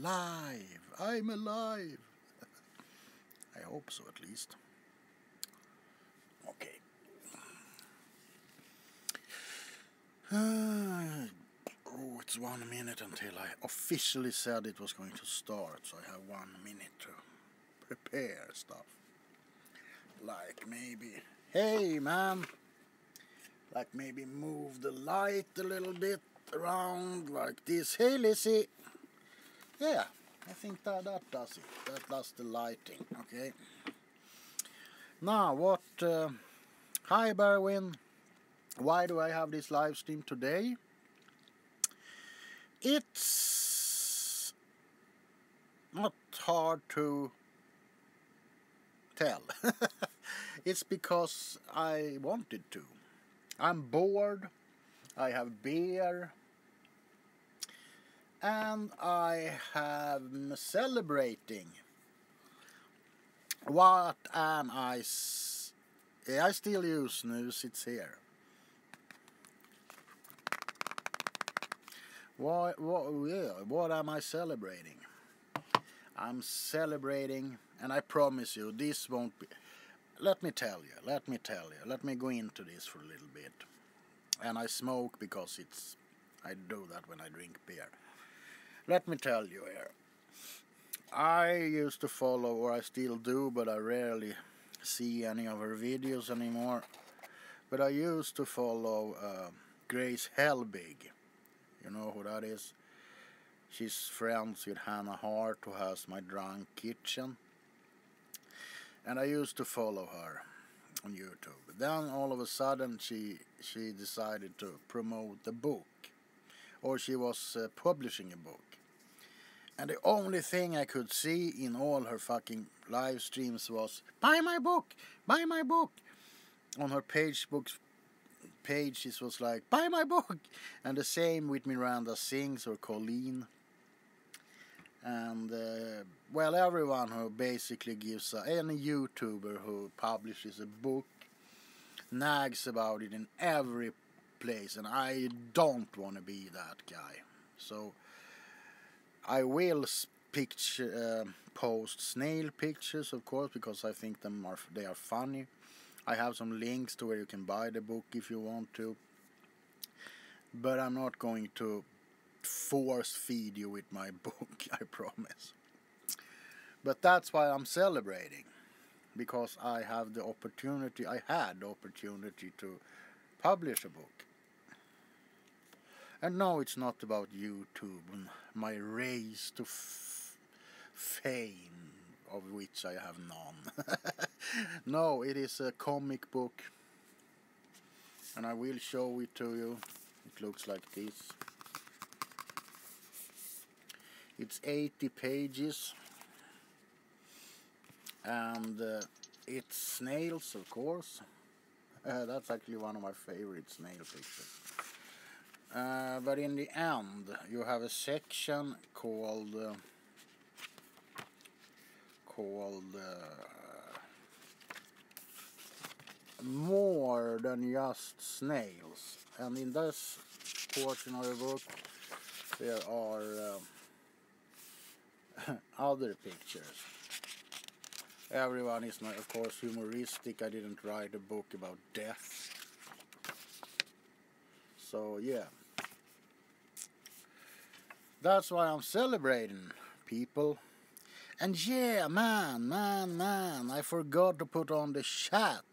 alive. I'm alive. I hope so, at least. Okay. Oh, it's 1 minute until I officially said it was going to start, so I have 1 minute to prepare stuff. Like maybe, hey man, like maybe move the light a little bit around like this. Hey Lizzie. Yeah, I think that does it. That does the lighting, okay. Now what, hi Berwin, why do I have this live stream today? It's not hard to tell. It's because I wanted to. I'm bored, I have beer, and I am celebrating. What am I? I still use Snus, it's here. What am I celebrating? I'm celebrating, and I promise you, this won't be... Let me tell you, let me go into this for a little bit. And I smoke because I do that when I drink beer. Let me tell you here. I used to follow, or I still do, but I rarely see any of her videos anymore. But I used to follow Grace Helbig. You know who that is? She's friends with Hannah Hart, who has My Drunk Kitchen. And I used to follow her on YouTube. Then all of a sudden she decided to promote the book. Or she was publishing a book. And the only thing I could see in all her fucking live streams was, buy my book, buy my book. On her page, it was like, buy my book. And the same with Miranda Sings or Colleen. And, well, everyone who basically gives, any YouTuber who publishes a book nags about it in every place. And I don't want to be that guy. So I will post snail pictures, of course, because I think they are funny. I have some links to where you can buy the book if you want to. But I'm not going to force feed you with my book, I promise. But that's why I'm celebrating, because I had the opportunity to publish a book. And no, it's not about YouTube and my race to fame, of which I have none. No, it is a comic book, and I will show it to you. It looks like this. It's 80 pages, and it's snails, of course. That's actually one of my favorite snail pictures. But in the end, you have a section called More Than Just Snails. And in this portion of the book, there are other pictures. Everyone is, of course, humoristic. I didn't write a book about death. So, yeah. That's why I'm celebrating, people. And yeah, man, I forgot to put on the chat.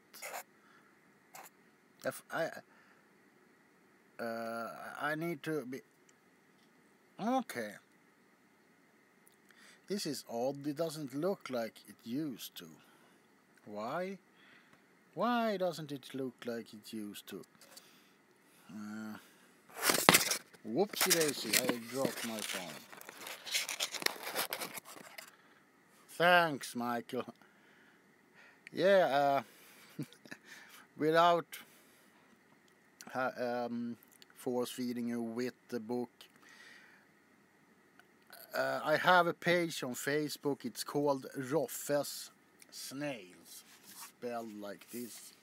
I need to be... Okay. This is odd. It doesn't look like it used to. Why? Why doesn't it look like it used to? Whoopsie daisy, I dropped my phone. Thanks, Michael. Yeah, without force feeding you with the book, I have a page on Facebook. It's called Roffes Snails, spelled like this.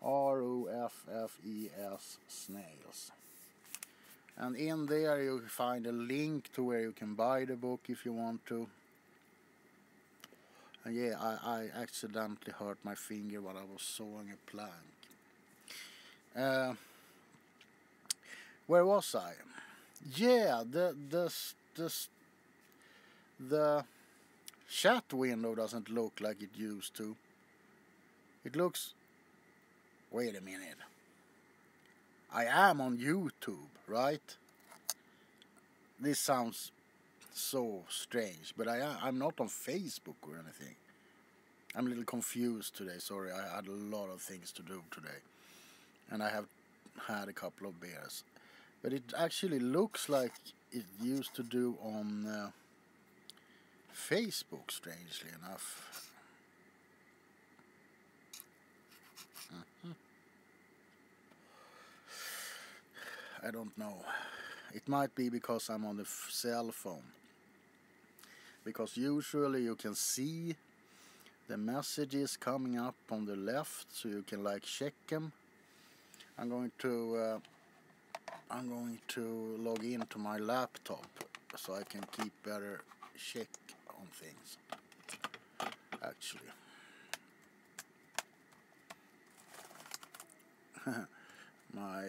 Roffes Snails. And in there you find a link to where you can buy the book if you want to. And yeah, I accidentally hurt my finger while I was sawing a plank. Where was I? Yeah, the chat window doesn't look like it used to. It looks... Wait a minute. I am on YouTube, right? This sounds so strange, but I'm not on Facebook or anything. I'm a little confused today, sorry. I had a lot of things to do today. And I have had a couple of beers. But it actually looks like it used to do on Facebook, strangely enough. I don't know. It might be because I'm on the cell phone. Because usually you can see the messages coming up on the left, so you can like check them. I'm going to log into my laptop so I can keep better check on things. Actually. My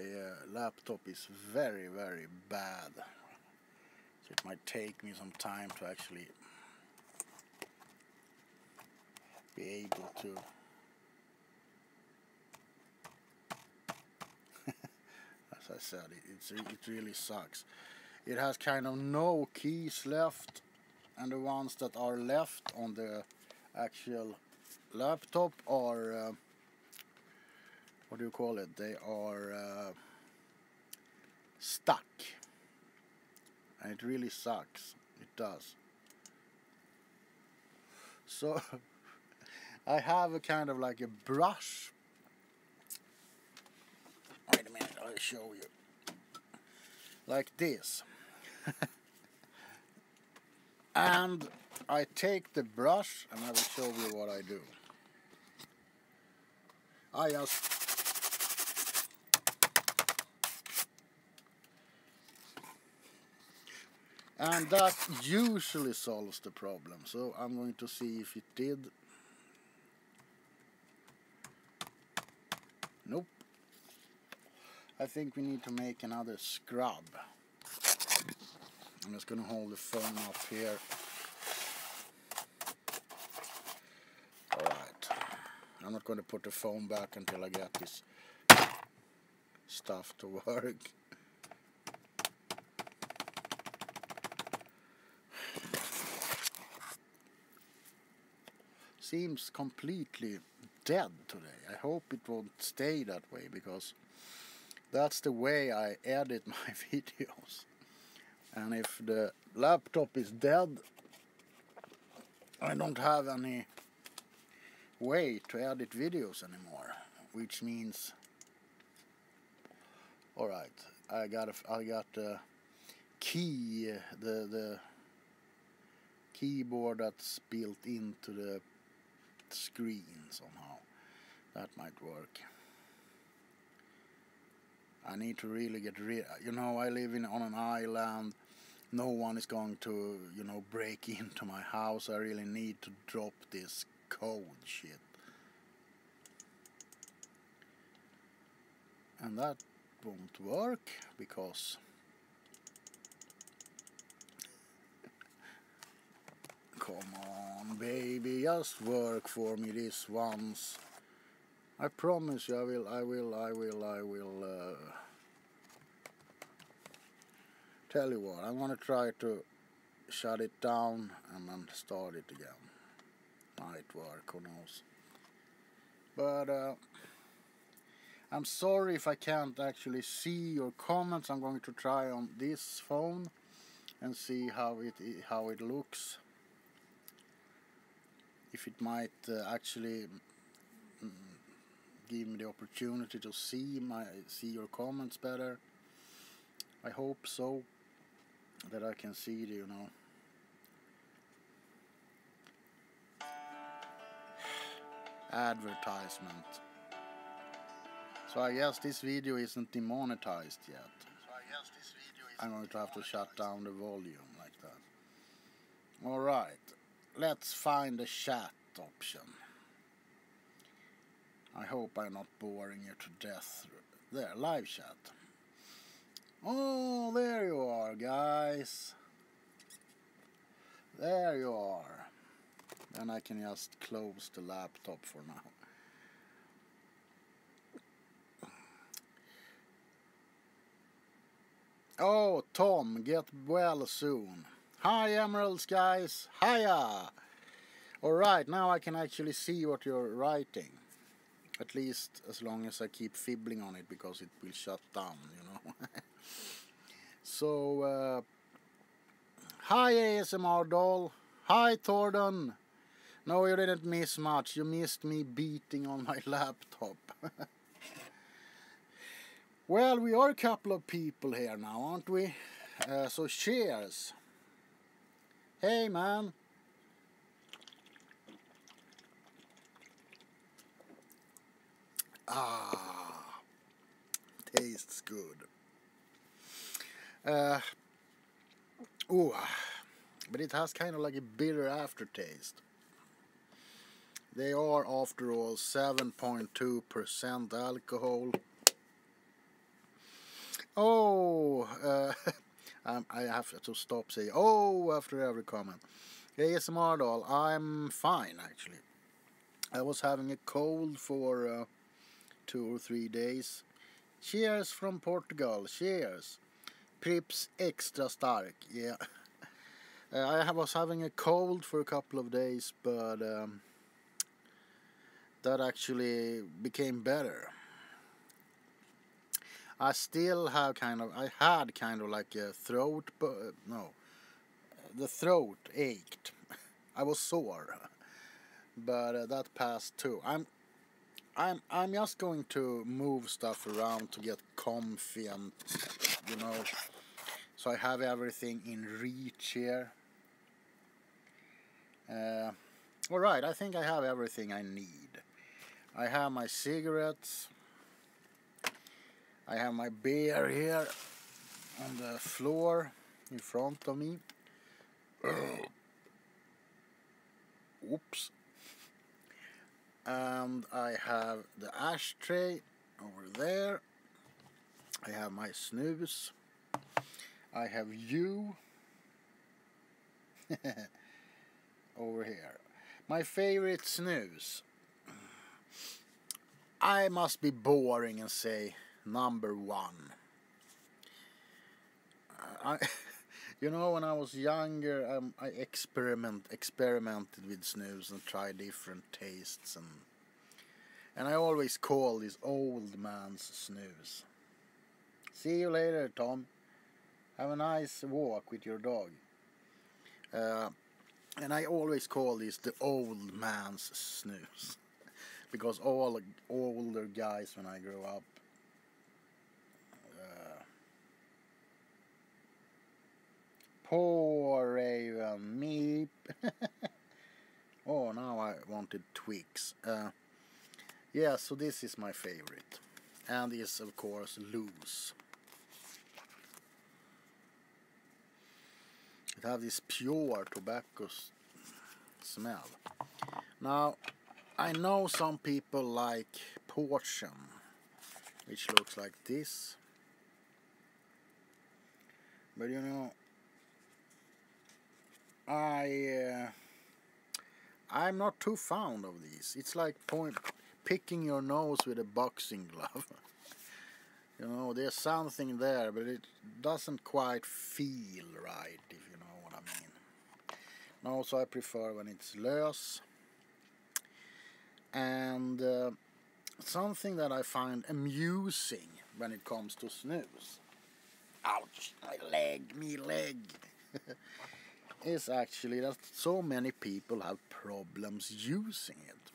laptop is very, very bad. So it might take me some time to actually be able to. As I said, it really sucks. It has kind of no keys left, and the ones that are left on the actual laptop are what do you call it? They are stuck, and it really sucks. It does. So I have a kind of like a brush. Wait a minute, I'll show you. Like this. And I take the brush and I will show you what I do. I just and that usually solves the problem. So I'm going to see if it did. Nope. I think we need to make another scrub. I'm just going to hold the phone up here. Alright. I'm not going to put the phone back until I get this stuff to work. Seems completely dead today. I hope it won't stay that way, because that's the way I edit my videos. And if the laptop is dead, I don't have any way to edit videos anymore, which means, all right, I got the key, the keyboard that's built into the screen somehow. That might work. I need to really get rid. I live on an island. No one is going to, break into my house. I really need to drop this code shit. And that won't work because come on, baby, just work for me this once. I promise you, I will tell you what, I'm gonna try to shut it down and then start it again. Might work, who knows. But I'm sorry if I can't actually see your comments. I'm going to try on this phone and see how it looks. If it might actually give me the opportunity to see your comments better. I hope so, that I can see the, advertisement. So I guess this video isn't demonetized yet. I'm going to have to shut down the volume like that. Alright, let's find the chat option. I hope I'm not boring you to death. There, live chat. Oh, there you are, guys. There you are. And I can just close the laptop for now. Oh, Tom, get well soon. Hi, Emeralds, guys. Hiya. Alright, now I can actually see what you're writing. At least as long as I keep fibbling on it, because it will shut down, you know. So, hi ASMR doll. Hi Torden. No, you didn't miss much. You missed me beating on my laptop. Well, we are a couple of people here now, aren't we? So cheers. Hey, man. Ah, tastes good. Ooh, but it has kind of like a bitter aftertaste. They are, after all, 7.2% alcohol. Oh, I have to stop saying oh after every comment. ASMR doll, I'm fine actually. I was having a cold for 2 or 3 days. Cheers from Portugal, cheers. Prips extra stark, yeah. I was having a cold for a couple of days, but that actually became better. I had kind of like a throat, the throat ached. I was sore, but that passed too. I'm just going to move stuff around to get comfy and, you know, so I have everything in reach here. Alright, I think I have everything I need. I have my cigarettes. I have my beer here on the floor in front of me. Oops. And I have the ashtray over there. I have my snus. I have you over here. My favorite snus. I must be boring and say number 1. You know, when I was younger, I experimented with snus and tried different tastes, and I always call this old man's snus. See you later, Tom. Have a nice walk with your dog. And I always call this the old man's snus, because all older guys when I grow up poor Raven, meep. Oh, now I wanted Twix. Yeah, so this is my favorite. And is, of course, loose. It has this pure tobacco smell. Now, I know some people like portion, which looks like this. But you know, I'm not too fond of these. It's like picking your nose with a boxing glove. You know, there's something there, but it doesn't quite feel right, if you know what I mean. And also I prefer when it's loose. And something that I find amusing when it comes to snus. Ouch, my leg, me leg. Is actually that so many people have problems using it.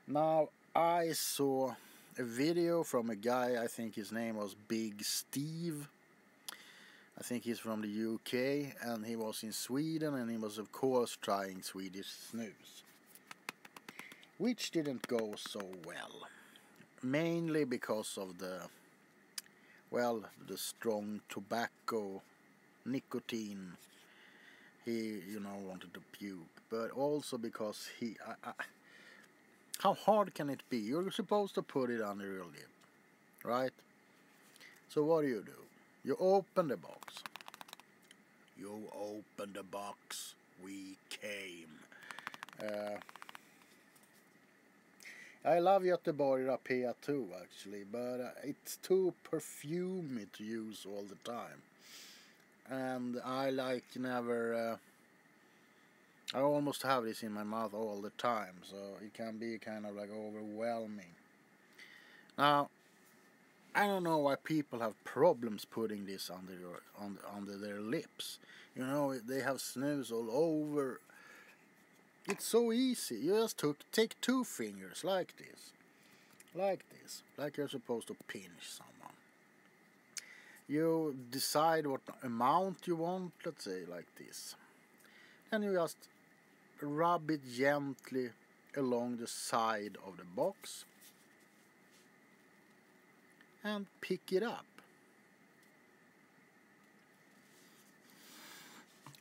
Now, I saw a video from a guy, I think his name was Big Steve. I think he's from the UK, and he was in Sweden, and he was of course trying Swedish snus, which didn't go so well, mainly because of the well, the strong tobacco, nicotine, he, wanted to puke. But also because how hard can it be? You're supposed to put it under your lip, right? So what do? You open the box. You open the box. We came. I love Göteborg Rapé too, actually, but it's too perfumey to use all the time. And I I almost have this in my mouth all the time, so it can be kind of like overwhelming. Now, I don't know why people have problems putting this under their lips. They have snus all over. It's so easy. You just take 2 fingers like this, like you're supposed to pinch someone. You decide what amount you want, let's say like this. Then you just rub it gently along the side of the box and pick it up.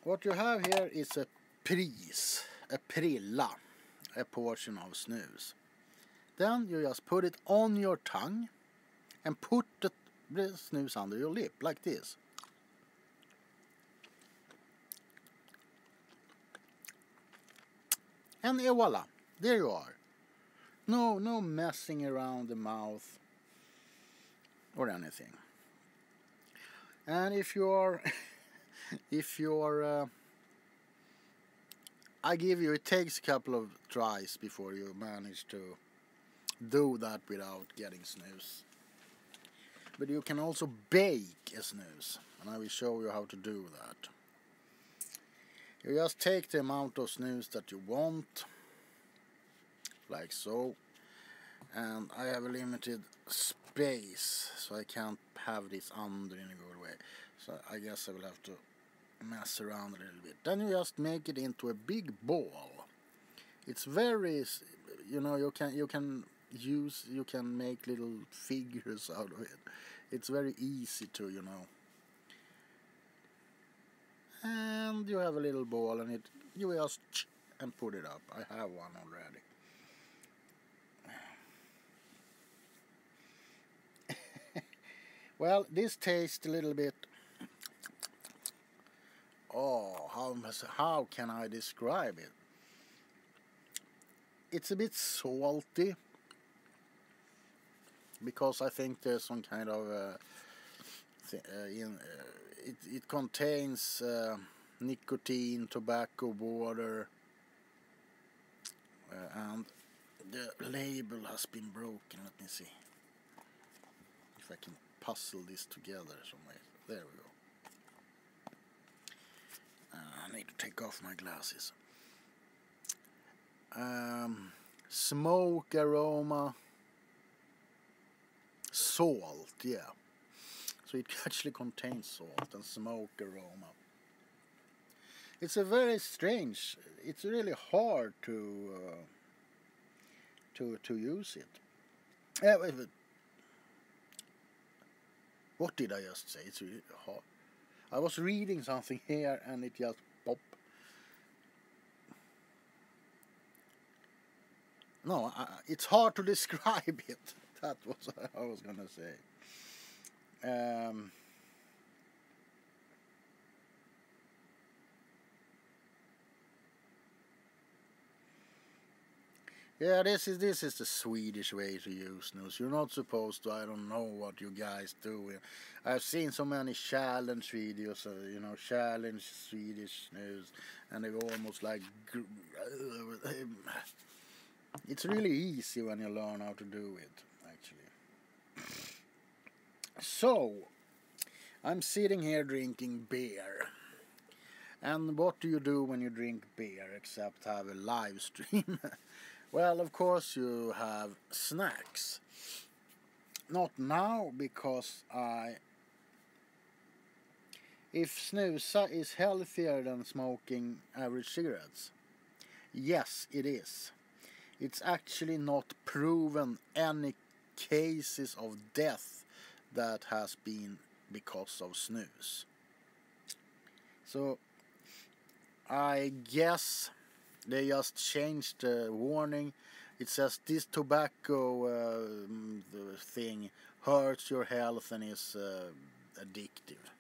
What you have here is a prilla, a portion of snus. Then you just put it on your tongue and put the snus under your lip like this. And voila, there you are. No messing around the mouth or anything. And if you're I give you, it takes a couple of tries before you manage to do that without getting snus. But you can also bake a snus, and I will show you how to do that. You just take the amount of snus that you want, like so, and I have a limited space, so I can't have this under in a good way. So I guess I will have to mess around a little bit. Then you just make it into a big ball. It's very, you can make little figures out of it. It's very easy to, And you have a little ball, and you just and put it up. I have one already. Well, this tastes a little bit. Oh, how can I describe it? It's a bit salty, because I think there's some kind of it contains nicotine, tobacco, water, and the label has been broken. Let me see if I can puzzle this together some way. There we go. I need to take off my glasses. Smoke aroma, salt, yeah. So it actually contains salt and smoke aroma. It's a very strange. It's really hard to use it. What did I just say? It's really hard. I was reading something here and it just popped. No, it's hard to describe it. That was what I was gonna say. Yeah, this is the Swedish way to use snus. You're not supposed to. I don't know what you guys do. I've seen so many challenge videos, challenge Swedish snus, and they're almost like. It's really easy when you learn how to do it, actually. So, I'm sitting here drinking beer. And what do you do when you drink beer except have a live stream? Well, of course you have snacks. Not now, because if snus is healthier than smoking average cigarettes, yes, it is. It's actually not proven any cases of death that has been because of snus. So I guess they just changed the warning. It says this tobacco thing hurts your health and is addictive.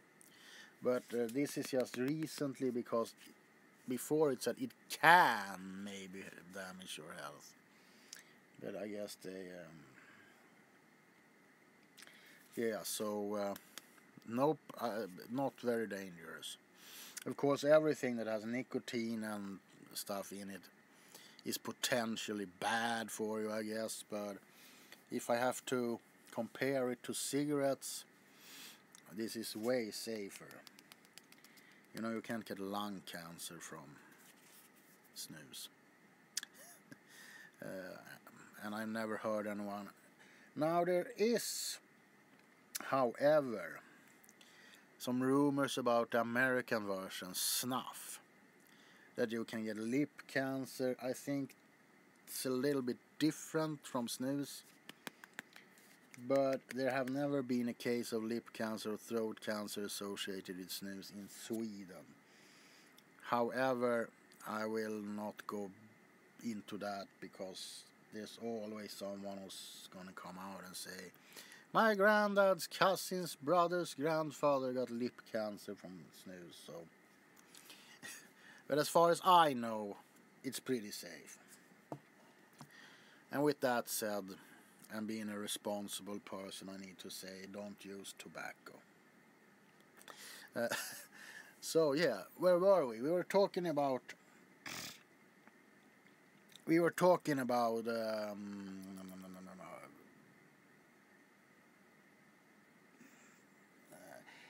But this is just recently, because before it said it can maybe damage your health. But I guess they... yeah, so nope, not very dangerous. Of course, everything that has nicotine and stuff in it is potentially bad for you, I guess. But if I have to compare it to cigarettes, this is way safer. You know, you can't get lung cancer from snus. And I've never heard anyone. Now there is, however, some rumors about the American version, snuff, that you can get lip cancer. I think it's a little bit different from snus, but there have never been a case of lip cancer or throat cancer associated with snus in Sweden. However, I will not go into that, because there's always someone who's gonna come out and say, my granddad's cousin's brother's grandfather got lip cancer from snus. So, but as far as I know, it's pretty safe. And with that said, and being a responsible person, I need to say, don't use tobacco. So yeah, where were we? We were talking about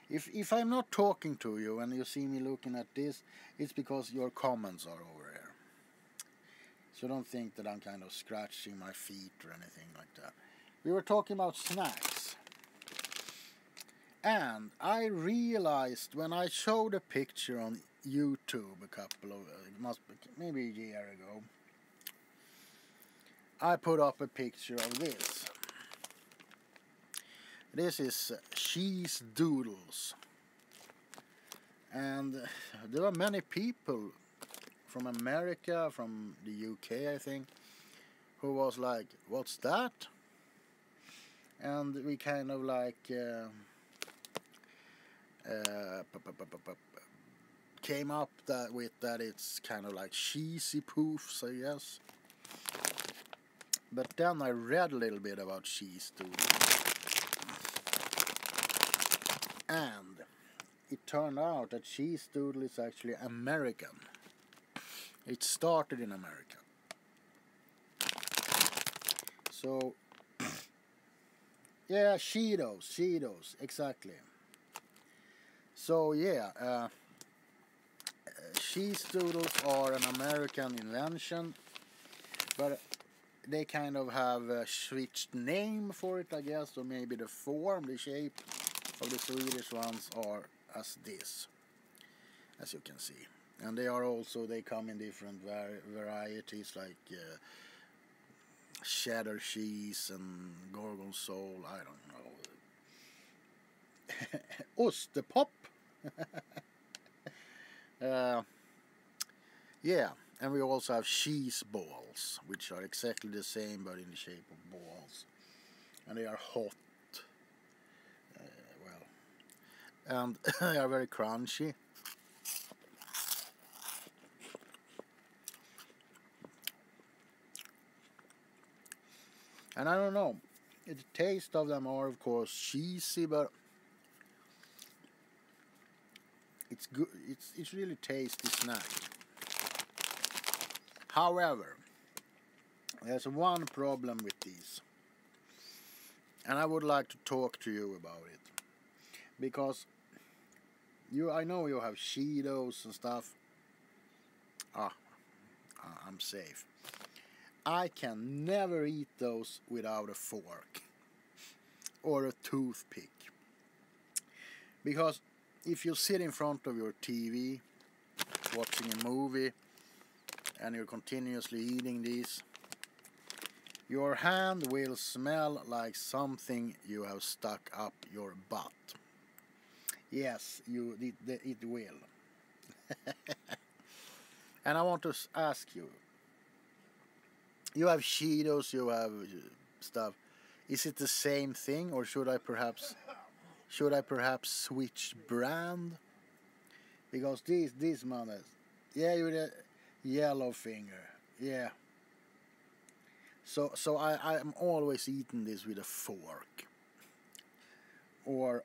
if I'm not talking to you and you see me looking at this, it's because your comments are over here. So don't think that I'm kind of scratching my feet or anything like that. We were talking about snacks. And I realized when I showed a picture on YouTube it must be maybe a year ago, I put up a picture of this. This is cheese doodles. And there were many people from America, from the UK I think, who was like, what's that? And we kind of like came up with that it's kind of like cheesy poofs, I guess. But then I read a little bit about cheese doodles, and it turned out that cheese doodle is actually American. It started in America. So yeah, Cheetos, exactly. So yeah, cheese doodles are an American invention, but they kind of have a switched name for it, I guess, or maybe the form, the shape of the Swedish ones are as this, as you can see. And they come in different varieties, like cheddar cheese and gorgonzola, I don't know. Ostepop. Yeah, and we also have cheese balls, which are exactly the same but in the shape of balls, and they are hot. And they are very crunchy. And I don't know, the taste of them are of course cheesy, but it's good. It's really tasty snack. However, there's one problem with these, and I would like to talk to you about it, because I know you have Cheetos and stuff. I'm safe. I can never eat those without a fork or a toothpick, because if you sit in front of your TV watching a movie and you're continuously eating these, Your hand will smell like something you have stuck up your butt. Yes, it will. And I want to ask you. You have Cheetos, you have stuff. Is it the same thing, or should I perhaps switch brand? Because these mothers, yeah, you're the yellow finger, yeah. So I'm always eating this with a fork, or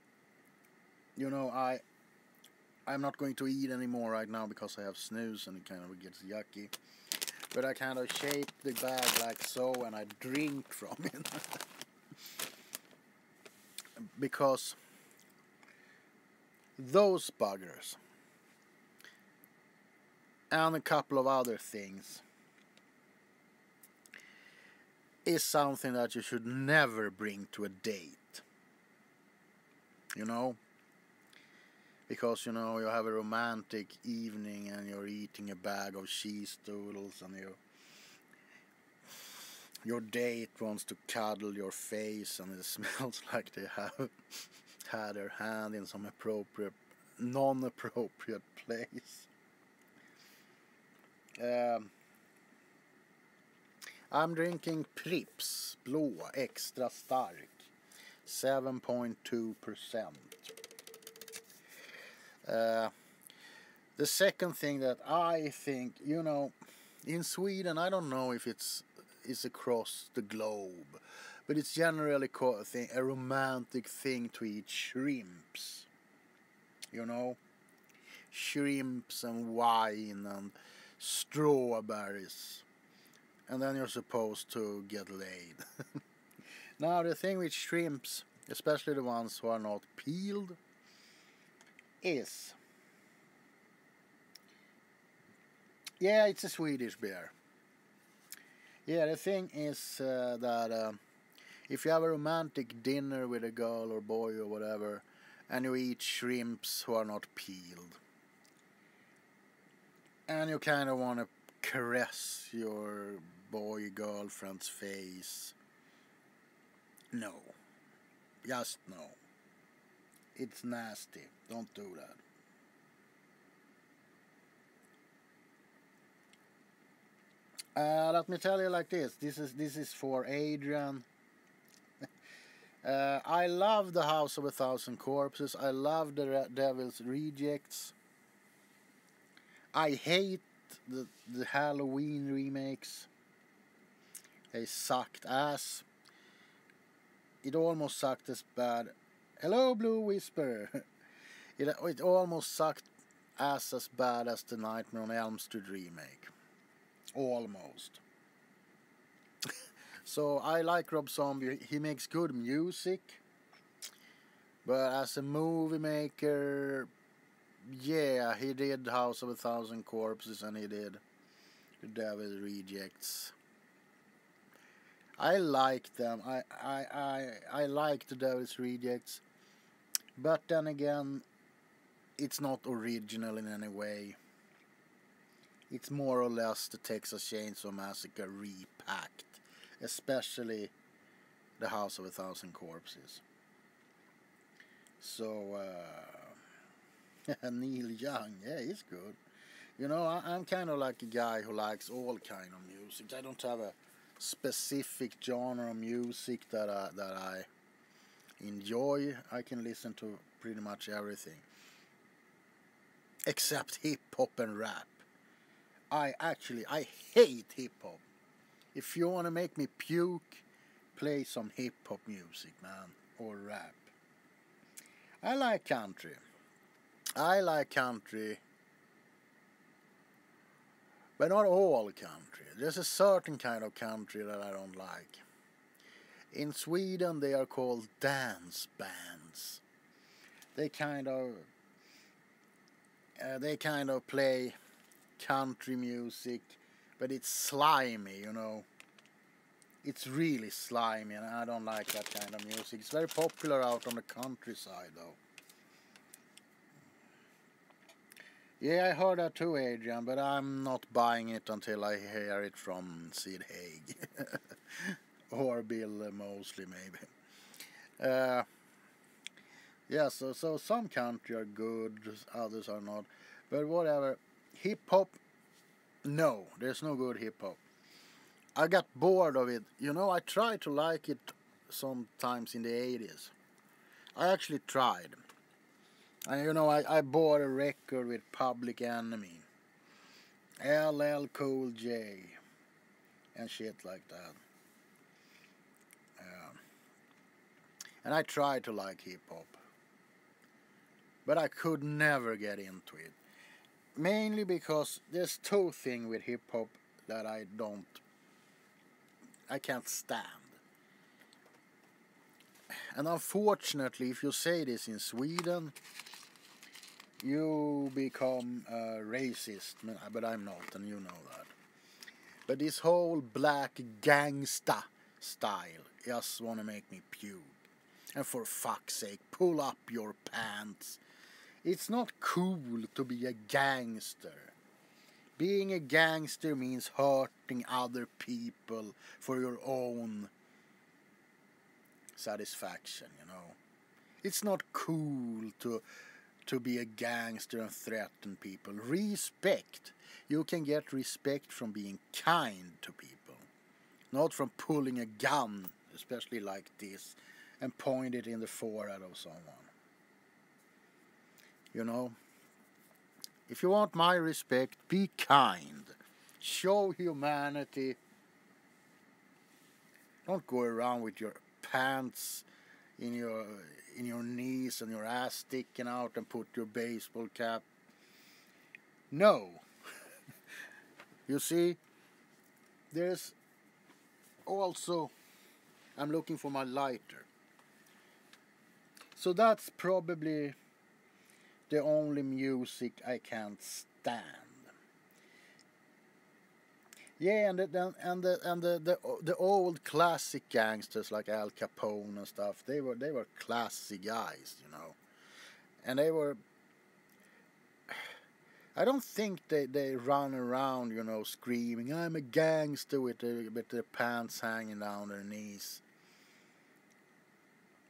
I'm not going to eat anymore right now because I have snus and it kind of gets yucky. But I kind of shape the bag like so, and I drink from it. Because those buggers and a couple of other things is something that you should never bring to a date. Because you have a romantic evening and you're eating a bag of cheese doodles and your date wants to cuddle your face and it smells like they have had their hand in some non-appropriate place. I'm drinking Pripps Blå Extra Stark, 7.2%. The second thing that I think, in Sweden, I don't know if it's across the globe, but it's generally a romantic thing to eat shrimps. Shrimps and wine and strawberries. And then you're supposed to get laid. Now, the thing with shrimps, especially the ones who are not peeled, is... Yeah, it's a Swedish beer. Yeah, the thing is that if you have a romantic dinner with a girl or boy or whatever, and you eat shrimps who are not peeled, and you kind of want to caress your boy girlfriend's face, no. Just no. It's nasty. Don't do that. Let me tell you like this. This is for Adrian. I love The House of a Thousand Corpses. I love the Devil's Rejects. I hate the Halloween remakes. They sucked ass. It almost sucked as bad. Hello, Blue Whisper. It almost sucked ass as bad as the Nightmare on Elm Street remake. Almost. So I like Rob Zombie. He makes good music. But as a movie maker, yeah, he did House of a Thousand Corpses and he did The Devil's Rejects. I like them. I like The Devil's Rejects. But then again, it's not original in any way. It's more or less the Texas Chainsaw Massacre repacked. Especially The House of a Thousand Corpses. So, Neil Young, yeah, he's good. I'm kind of like a guy who likes all kind of music. I don't have a specific genre of music that I enjoy. I can listen to pretty much everything. Except hip-hop and rap. I hate hip-hop. If you want to make me puke, play some hip-hop music, man, or rap. I like country, but not all country. There's a certain kind of country that I don't like. In Sweden, they are called dance bands. They kind of play country music, but it's slimy, It's really slimy, and I don't like that kind of music. It's very popular out on the countryside, though. Yeah, I heard that too, Adrian, but I'm not buying it until I hear it from Sid Haig. or Bill Mosley maybe. Yeah, so some country are good, others are not. But whatever. Hip hop, no, there's no good hip hop. I got bored of it. You know, I tried to like it sometimes in the 80s. I actually tried. And you know, I bought a record with Public Enemy, LL Cool J, and shit like that. And I tried to like hip hop, but I could never get into it. Mainly because there's two things with hip hop that I can't stand. And unfortunately, if you say this in Sweden, you become a racist, but I'm not, and you know that. But this whole black gangsta style just wanna make me puke. And for fuck's sake, pull up your pants. It's not cool to be a gangster. Being a gangster means hurting other people for your own satisfaction, you know. It's not cool to be a gangster and threaten people. Respect. You can get respect from being kind to people, not from pulling a gun, especially like this, and point it in the forehead of someone. You know, if you want my respect, be kind. Show humanity. Don't go around with your pants in your knees and your ass sticking out and put your baseball cap. No. You see, there's also, I'm looking for my lighter. So that's probably the only music I can't stand. Yeah, and the old classic gangsters like Al Capone and stuff, they were classy guys, you know. And they were, I don't think they run around, you know, screaming, I'm a gangster with their pants hanging down their knees.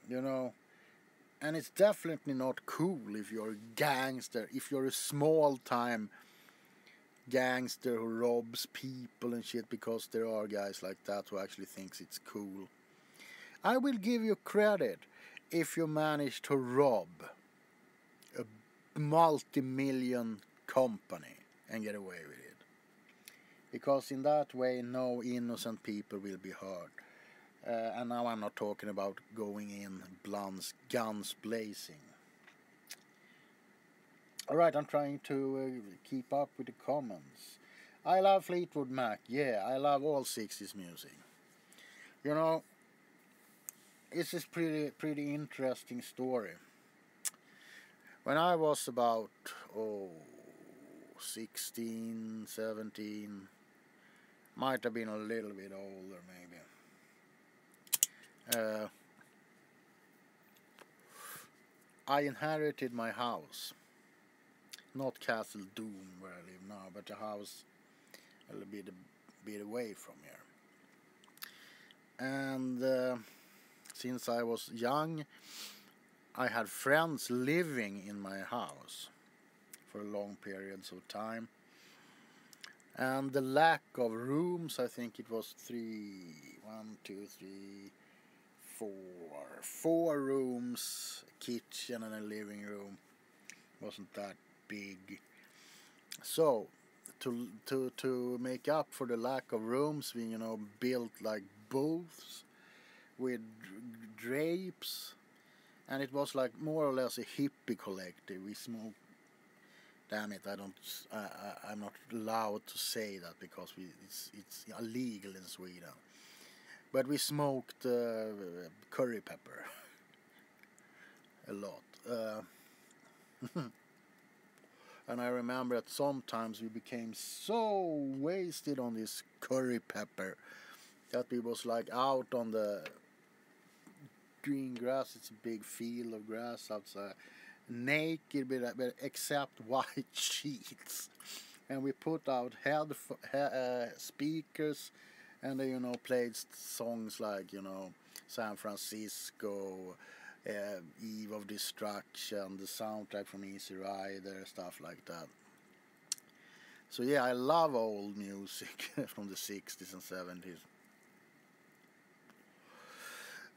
You know, and it's definitely not cool if you're a gangster, if you're a small time gangster who robs people and shit, because there are guys like that who actually thinks it's cool. I will give you credit if you manage to rob a multi-million company and get away with it, because in that way no innocent people will be hurt. And now I'm not talking about going in guns blazing. Alright, I'm trying to keep up with the comments. I love Fleetwood Mac. Yeah, I love all 60s music. You know, it's a pretty interesting story. When I was about 16, 17, might have been a little bit older maybe. I inherited my house. Not Castle Doom where I live now, but a house a little bit away from here. And since I was young, I had friends living in my house for long periods of time. And the lack of rooms, I think it was 4 rooms, a kitchen and a living room, wasn't that big. So to make up for the lack of rooms, we built like booths with drapes, and it was like more or less a hippie collective. We smoked. Damn it! I'm not allowed to say that because it's illegal in Sweden. But we smoked curry pepper a lot. And I remember that sometimes we became so wasted on this curry pepper that we was like out on the green grass. It's a big field of grass outside, naked, but except white sheets. And we put out speakers and they, played songs like, San Francisco, Eve of Destruction, the soundtrack from Easy Rider, stuff like that. So yeah, I love old music from the 60s and 70s.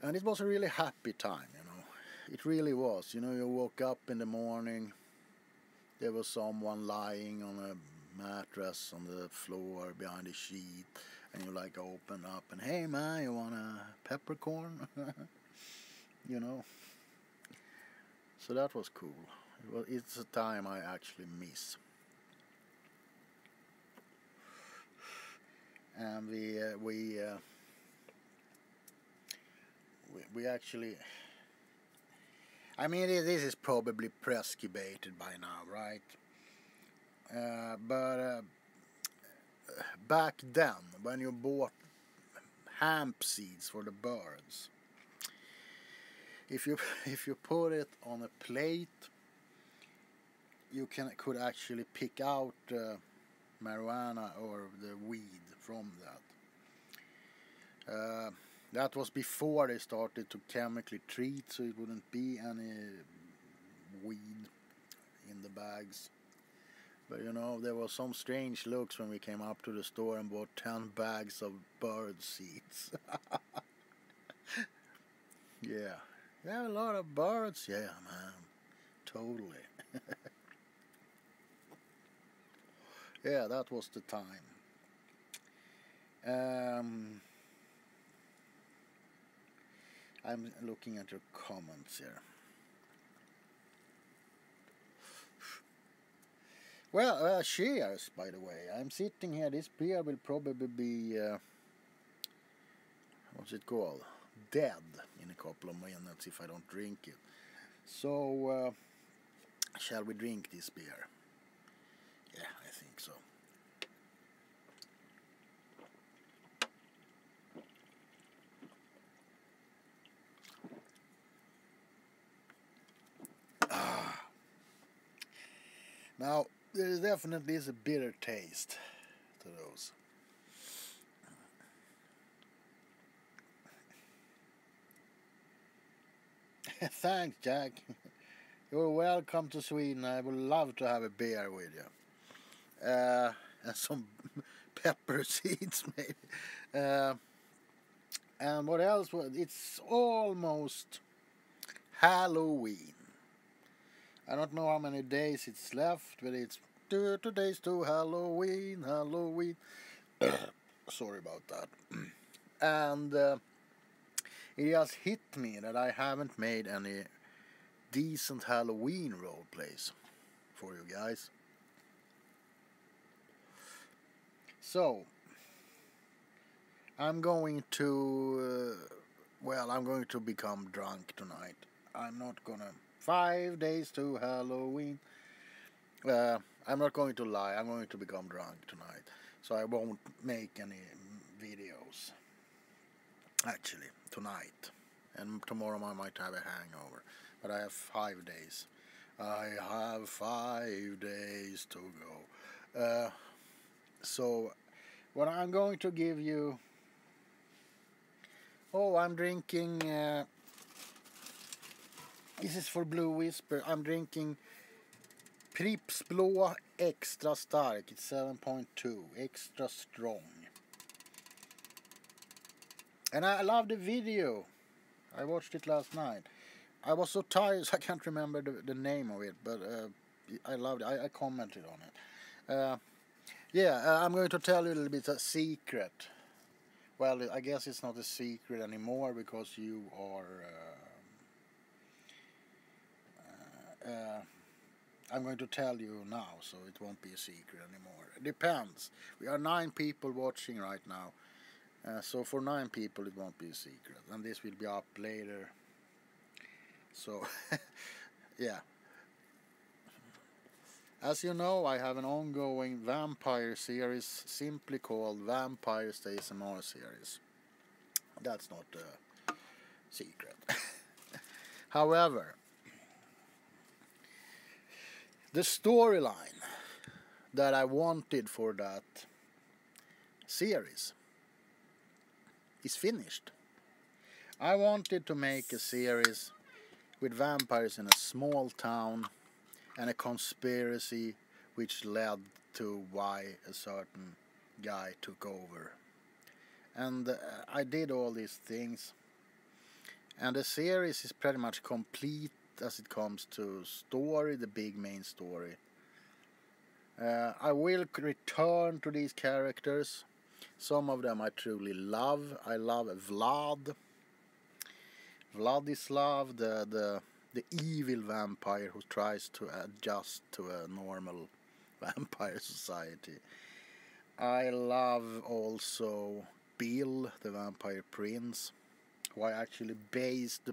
And it was a really happy time, It really was. You woke up in the morning, there was someone lying on a mattress on the floor behind a sheet, and you open up and, hey man, you want a peppercorn? So that was cool. It's a time I actually miss. And we actually, I mean, this is probably prescribated by now, right? But back then, when you bought hemp seeds for the birds, if you put it on a plate, you could actually pick out marijuana or the weed from that. That was before they started to chemically treat, so it wouldn't be any weed in the bags. But there was some strange looks when we came up to the store and bought 10 bags of bird seeds. Yeah. Yeah, a lot of birds. Yeah, man. Totally. Yeah, that was the time. I'm looking at your comments here. Well, cheers, by the way. I'm sitting here. This beer will probably be, what's it called? Dead in a couple of minutes if I don't drink it. So, shall we drink this beer? Yeah, I think so. Now, there definitely is a bitter taste to those. Thanks, Jack. You're welcome to Sweden. I would love to have a beer with you. And some pepper seeds, maybe. And what else? It's almost Halloween. I don't know how many days it's left, but it's 2 days to Halloween. Sorry about that. And it just hit me that I haven't made any decent Halloween role plays for you guys. So, I'm going to become drunk tonight. I'm not gonna 5 days to Halloween. I'm not going to lie, I'm going to become drunk tonight. So I won't make any videos. Actually, tonight. And tomorrow I might have a hangover. But I have 5 days. I have 5 days to go. So, what I'm going to give you... Oh, I'm drinking... this is for Blue Whisper. I'm drinking Pripps Blå Extra Stark. It's 7.2. Extra strong. And I love the video. I watched it last night. I was so tired so I can't remember the name of it. But I loved it. I commented on it. I'm going to tell you a little bit a secret. Well, I guess it's not a secret anymore because you are... I'm going to tell you now, so it won't be a secret anymore. It depends. We are 9 people watching right now. So for 9 people it won't be a secret. And this will be up later. So, yeah. As you know, I have an ongoing vampire series simply called Vampires ASMR series. That's not a secret. However, the storyline that I wanted for that series is finished. I wanted to make a series with vampires in a small town and a conspiracy which led to why a certain guy took over. And I did all these things, and the series is pretty much complete as it comes to story, the big main story. I will return to these characters. Some of them I truly love. I love Vladislav, the evil vampire who tries to adjust to a normal vampire society. I love also Bill, the vampire prince, who I based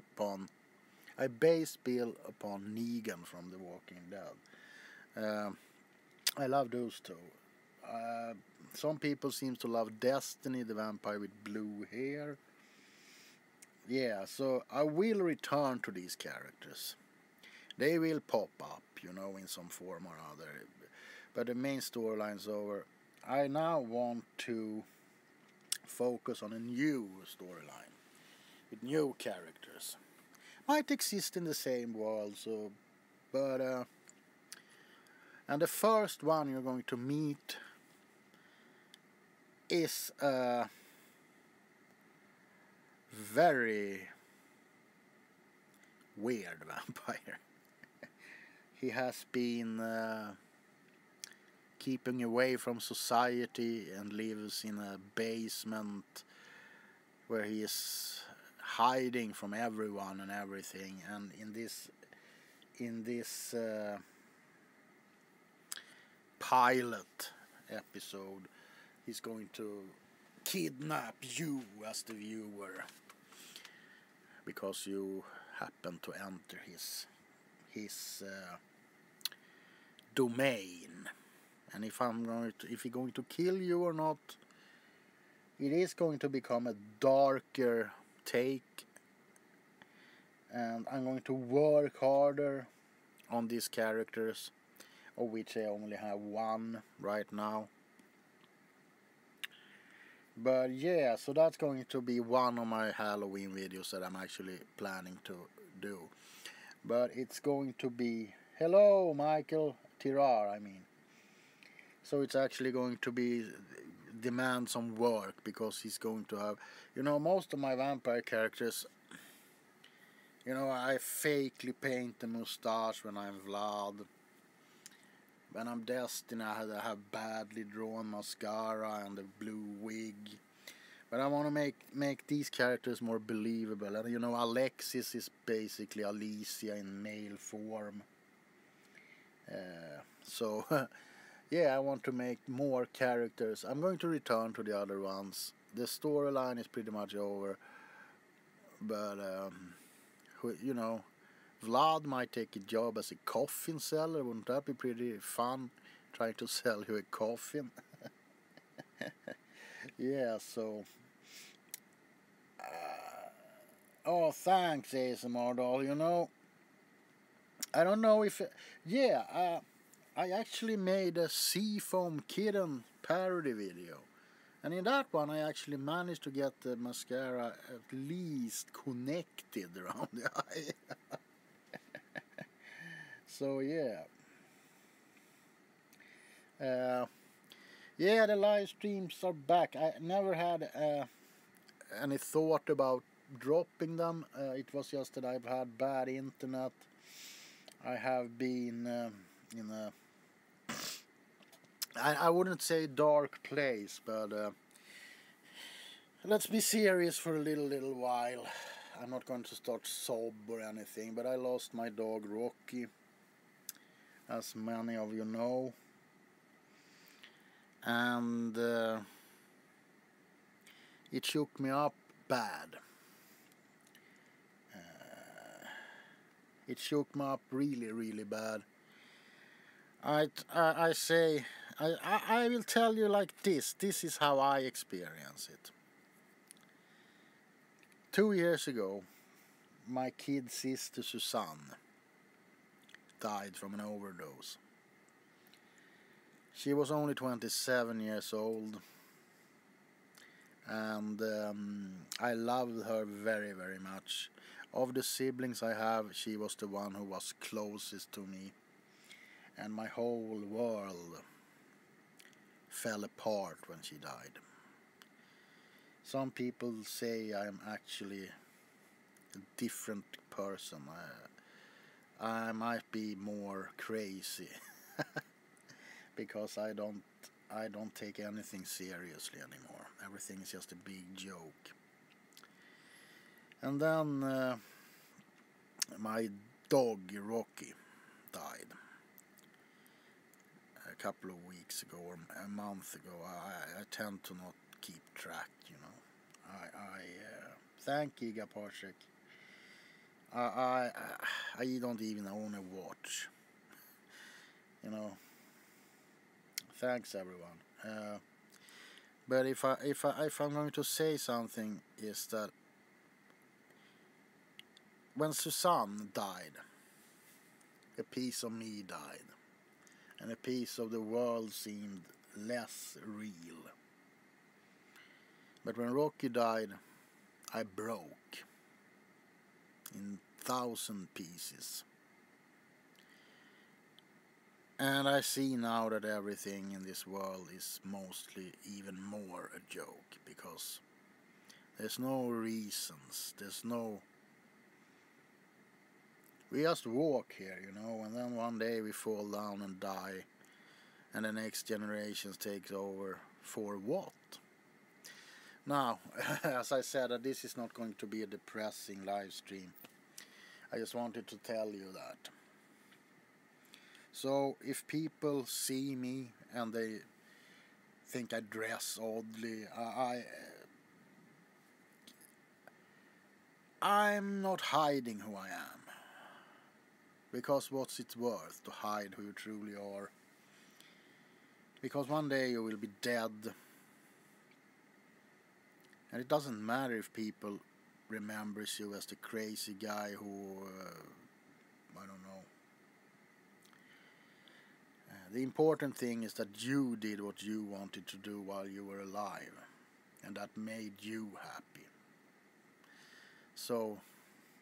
Bill upon Negan from The Walking Dead. I love those two. Some people seem to love Destiny, the vampire with blue hair. Yeah, so I will return to these characters. They will pop up, in some form or other. But the main storyline's over. I now want to focus on a new storyline with new characters. Might exist in the same world, and the first one you're going to meet is a very weird vampire. He has been keeping away from society and lives in a basement where he is hiding from everyone and everything. And in this pilot episode, he's going to kidnap you as the viewer because you happen to enter his domain. And if he's going to kill you or not, it is going to become a darker take, and I'm going to work harder on these characters, of which I only have one right now. But yeah, so that's going to be one of my Halloween videos that I'm actually planning to do. But it's going to be, hello Michael Tirar, So it's actually going to be demand some work, because he's going to have, most of my vampire characters, I fakely paint the mustache when I'm Vlad. When I'm Destiny, I have badly drawn mascara and a blue wig. But I want to make these characters more believable. And Alexis is basically Alicia in male form. So yeah, I want to make more characters. I'm going to return to the other ones. The storyline is pretty much over. But Vlad might take a job as a coffin seller. Wouldn't that be pretty fun? Trying to sell you a coffin. Yeah, so. Oh, thanks, ASMR doll. I don't know if. I actually made a Seafoam Kitten parody video. And in that one, I actually managed to get the mascara at least connected around the eye. So yeah. Yeah, the live streams are back. I never had any thought about dropping them. It was just that I've had bad internet. I have been in a... I wouldn't say dark place, but let's be serious for a little while. I'm not going to start sob or anything, but I lost my dog Rocky, as many of you know, and it shook me up bad. It shook me up really bad. I will tell you like this. This is how I experience it. 2 years ago, my kid sister Susanne died from an overdose. She was only 27 years old, and I loved her very, very much. Of the siblings I have, she was the one who was closest to me, and my whole world fell apart when she died. Some people say I'm actually a different person. I might be more crazy because I don't take anything seriously anymore. Everything is just a big joke. And then my dog Rocky died a couple of weeks ago or a month ago. I tend to not keep track, you know. I thank Giga Parsec. I don't even own a watch, you know. Thanks everyone. But if I'm going to say something, is that when Susanne died, a piece of me died, and a piece of the world seemed less real. But when Rocky died, I broke in 1,000 pieces. And I see now that everything in this world is mostly even more a joke, because there's no reasons, we just walk here, you know, and then one day we fall down and die, and the next generation takes over for what? Now, as I said, this is not going to be a depressing live stream. I just wanted to tell you that. So, if people see me and they think I dress oddly, I'm not hiding who I am. Because what's it worth to hide who you truly are? Because one day you will be dead. And it doesn't matter if people remembers you as the crazy guy who, I don't know. The important thing is that you did what you wanted to do while you were alive. And that made you happy. So,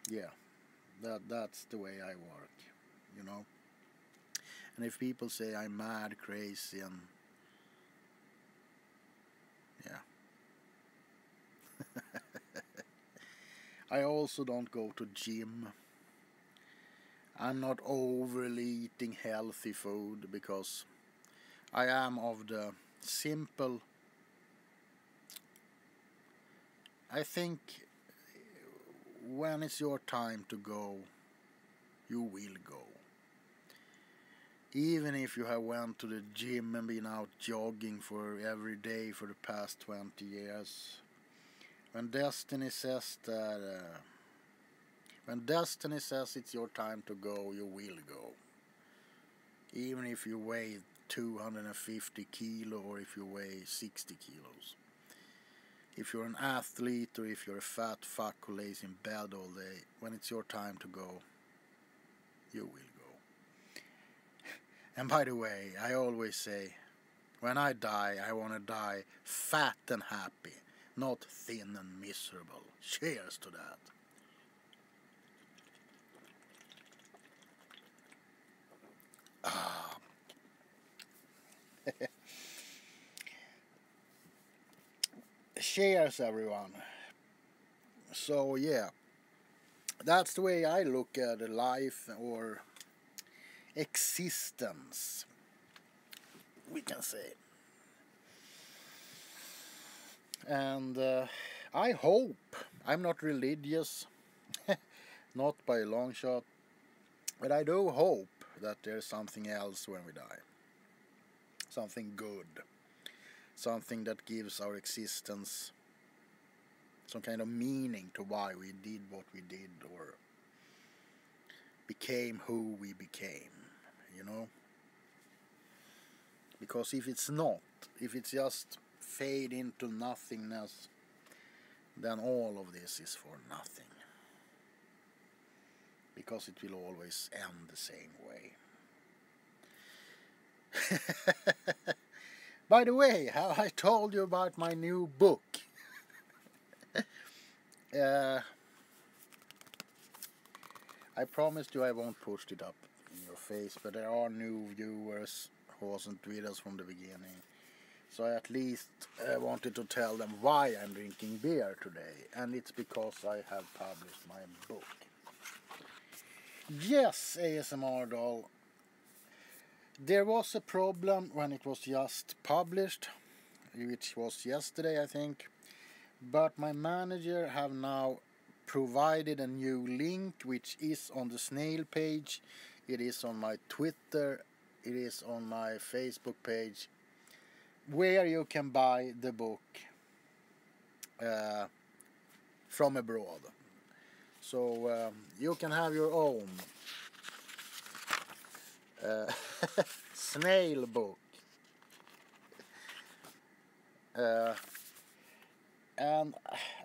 yeah, that's the way I work, you know. And if people say I'm mad, crazy, and yeah. I also don't go to gym. I'm not overly eating healthy food because I am of the simple. I think when it's your time to go, you will go. Even if you have went to the gym and been out jogging for every day for the past 20 years. When destiny says it's your time to go, you will go. Even if you weigh 250 kilo or if you weigh 60 kilos. If you're an athlete or if you're a fat fuck who lays in bed all day, when it's your time to go, you will go. And by the way, I always say, when I die, I want to die fat and happy, not thin and miserable. Cheers to that. Cheers, everyone. So, yeah, that's the way I look at life or existence, we can say. And I hope, I'm not religious, not by a long shot, but I do hope that there's something else when we die. Something good. Something that gives our existence some kind of meaning to why we did what we did or became who we became, you know? Because if it's not, if it's just fade into nothingness, then all of this is for nothing. Because it will always end the same way. By the way, how I told you about my new book. Uh, I promised you I won't push it up in your face, but there are new viewers who wasn't with us from the beginning. So I at least wanted to tell them why I'm drinking beer today, and it's because I have published my book. Yes, ASMR doll. There was a problem when it was just published, which was yesterday I think, but my manager have now provided a new link which is on the snail page, it is on my Twitter, it is on my Facebook page, where you can buy the book from abroad. So you can have your own snail book. And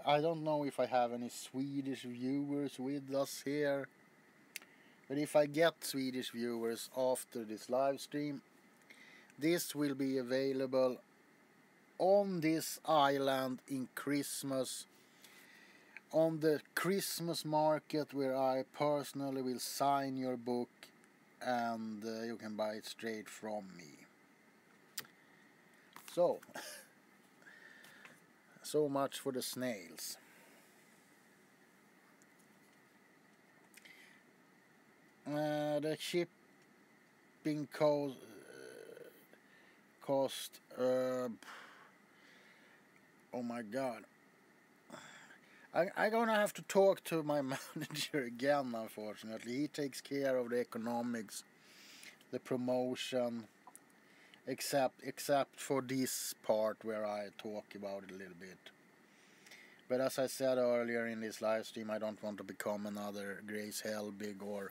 I don't know if I have any Swedish viewers with us here, but if I get Swedish viewers after this live stream, this will be available on this island in Christmas, on the Christmas market, where I personally will sign your book, and you can buy it straight from me. So so much for the snails. The shipping cost oh my god, I'm gonna have to talk to my manager again, unfortunately. He takes care of the economics, the promotion, except for this part where I talk about it a little bit. But as I said earlier in this live stream, I don't want to become another Grace Helbig or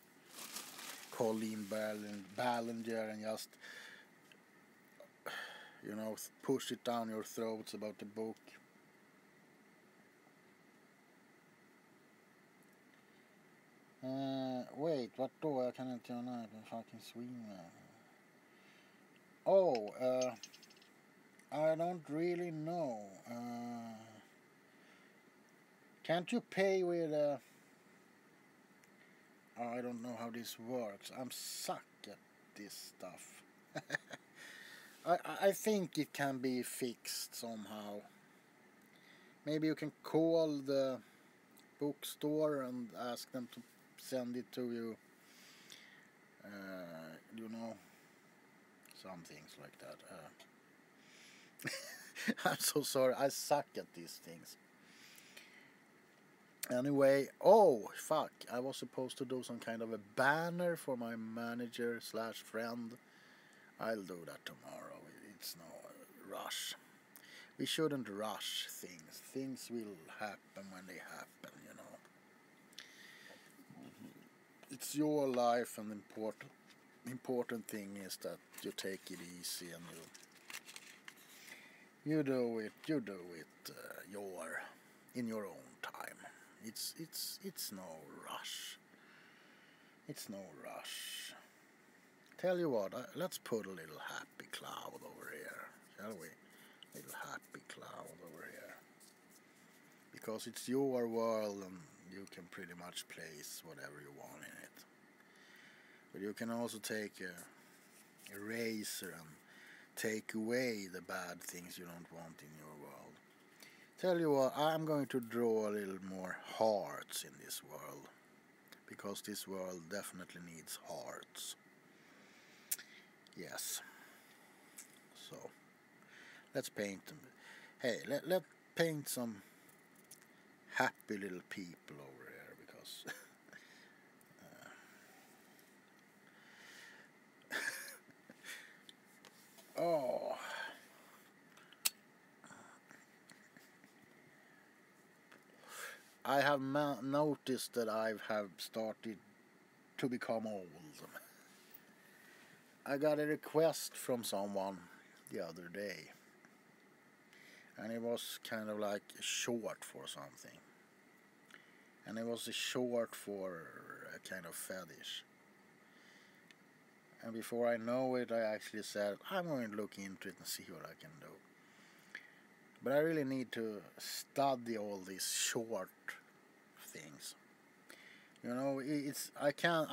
Colleen Ballinger and just, you know, push it down your throats about the book. Wait, vart då? Jag kan inte göra något med fucking swimmer. Oh, I don't really know. Can't you pay with I don't know how this works. I'm suck at this stuff. I think it can be fixed somehow. Maybe you can call the bookstore and ask them to send it to you. You know, some things like that. I'm so sorry. I suck at these things. Anyway, oh fuck, I was supposed to do some kind of a banner for my manager slash friend. I'll do that tomorrow. It's no rush. We shouldn't rush things. Things will happen when they happen, you know. It's your life, and the important thing is that you take it easy and you do it in your own time. It's no rush. It's no rush. Tell you what, let's put a little happy cloud over here, shall we? Little happy cloud over here. Because it's your world and you can pretty much place whatever you want in it. But you can also take a eraser and take away the bad things you don't want in your world. Tell you what, I'm going to draw a little more hearts in this world, because this world definitely needs hearts. Yes. So let's paint them. Hey, let's paint some happy little people over here, because oh, I have noticed that I have started to become old. I got a request from someone the other day, and it was kind of like a short for something, and it was a short for a kind of fetish. And before I know it, I actually said, I'm going to look into it and see what I can do. But I really need to study all these short things. You know, I can't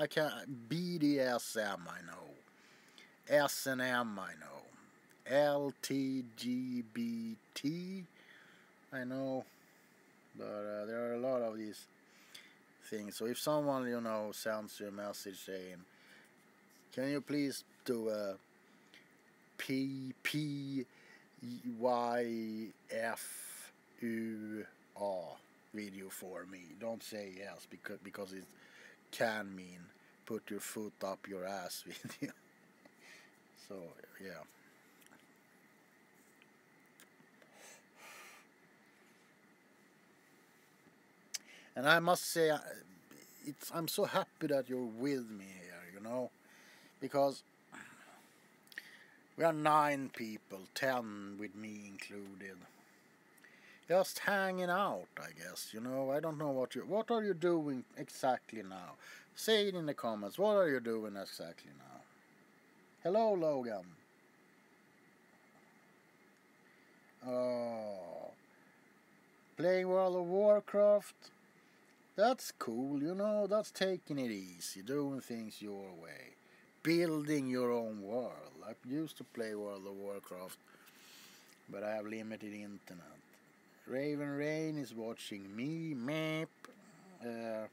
BDSM I know, S&M I know, LTGBT I know, but there are a lot of these things. So if someone, you know, sends you a message saying, can you please do a PPYFUR video for me? Don't say yes, because it can mean put your foot up your ass video. So yeah. And I must say, I'm so happy that you're with me here, you know, because we are 9 people, 10 with me included. Just hanging out, I guess, you know. I don't know what are you doing exactly now? Say it in the comments. What are you doing exactly now? Hello, Logan. Oh, playing World of Warcraft. That's cool, you know. That's taking it easy, doing things your way, building your own world. I used to play World of Warcraft, but I have limited internet. Raven Rain is watching me, Map, and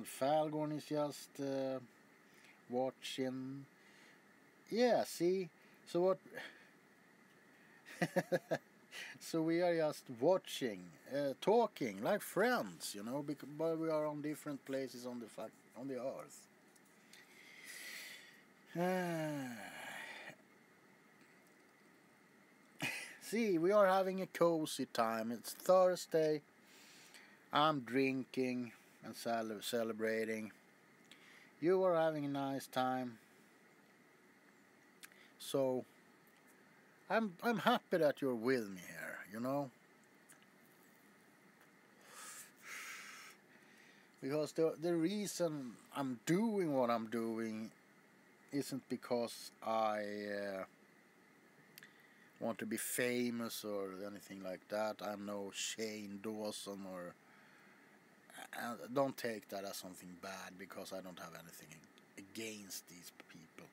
Falcon is just watching. Yeah, see? So what? So we are just watching, talking like friends, you know, but we are on different places on the earth. See, we are having a cozy time. It's Thursday. I'm drinking and celebrating. You are having a nice time. So I'm happy that you're with me here, you know. Because the reason I'm doing what I'm doing isn't because I want to be famous or anything like that. I'm no Shane Dawson or... don't take that as something bad, because I don't have anything against these people.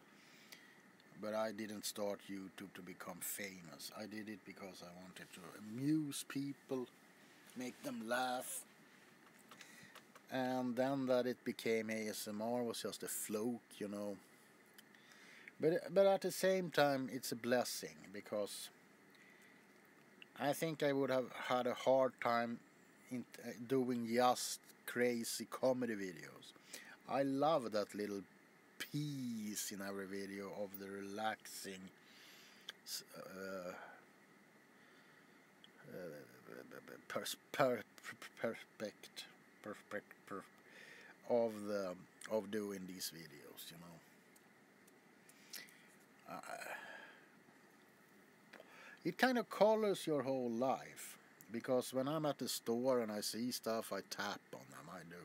But I didn't start YouTube to become famous. I did it because I wanted to amuse people, make them laugh. And then that it became ASMR was just a fluke, you know. But at the same time, it's a blessing, because I think I would have had a hard time doing just crazy comedy videos. I love that little piece in every video of the relaxing of doing these videos, you know. It kind of colors your whole life, because when I'm at the store and I see stuff, I tap on them. I do.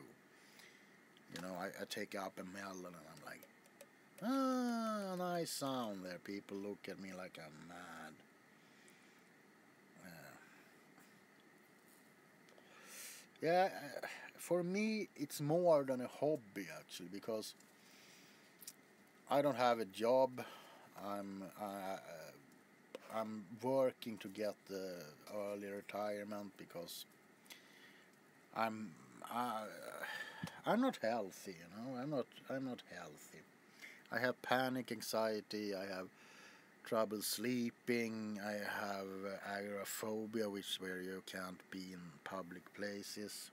You know, I take up a melon and I'm like, ah, nice sound there. People look at me like I'm mad. Yeah, for me, it's more than a hobby, actually, because I don't have a job. I'm working to get the early retirement, because I'm not healthy, you know. I'm not healthy. I have panic anxiety. I have trouble sleeping. I have agoraphobia, which where you can't be in public places.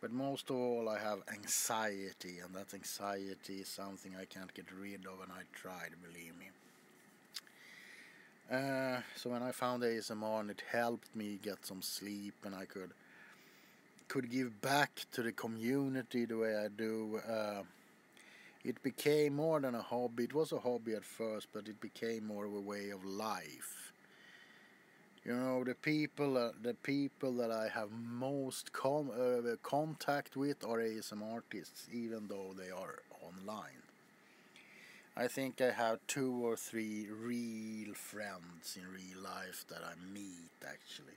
But most of all, I have anxiety, and that anxiety is something I can't get rid of, and I tried, believe me. So when I found ASMR, and it helped me get some sleep, and I could give back to the community the way I do. It became more than a hobby. It was a hobby at first, but it became more of a way of life. You know, the people that I have most contact with are ASMR artists, even though they are online. I think I have 2 or 3 real friends in real life that I meet, actually.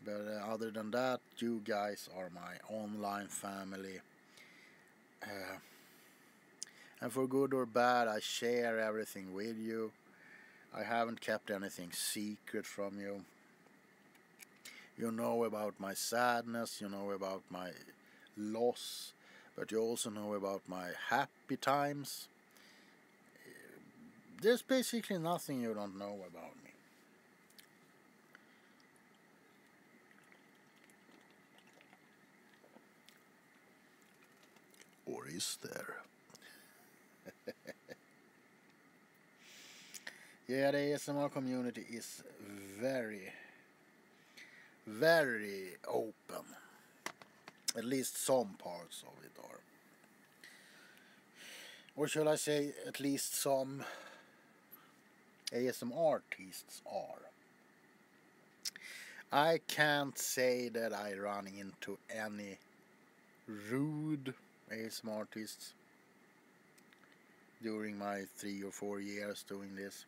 But other than that, you guys are my online family. And for good or bad, I share everything with you. I haven't kept anything secret from you. You know about my sadness, you know about my loss, but you also know about my happy times. There's basically nothing you don't know about me. Or is there? Yeah, the ASMR community is very, very open. At least some parts of it are. Or should I say, at least some ASMR artists are. I can't say that I run into any rude ASMR artists during my 3 or 4 years doing this.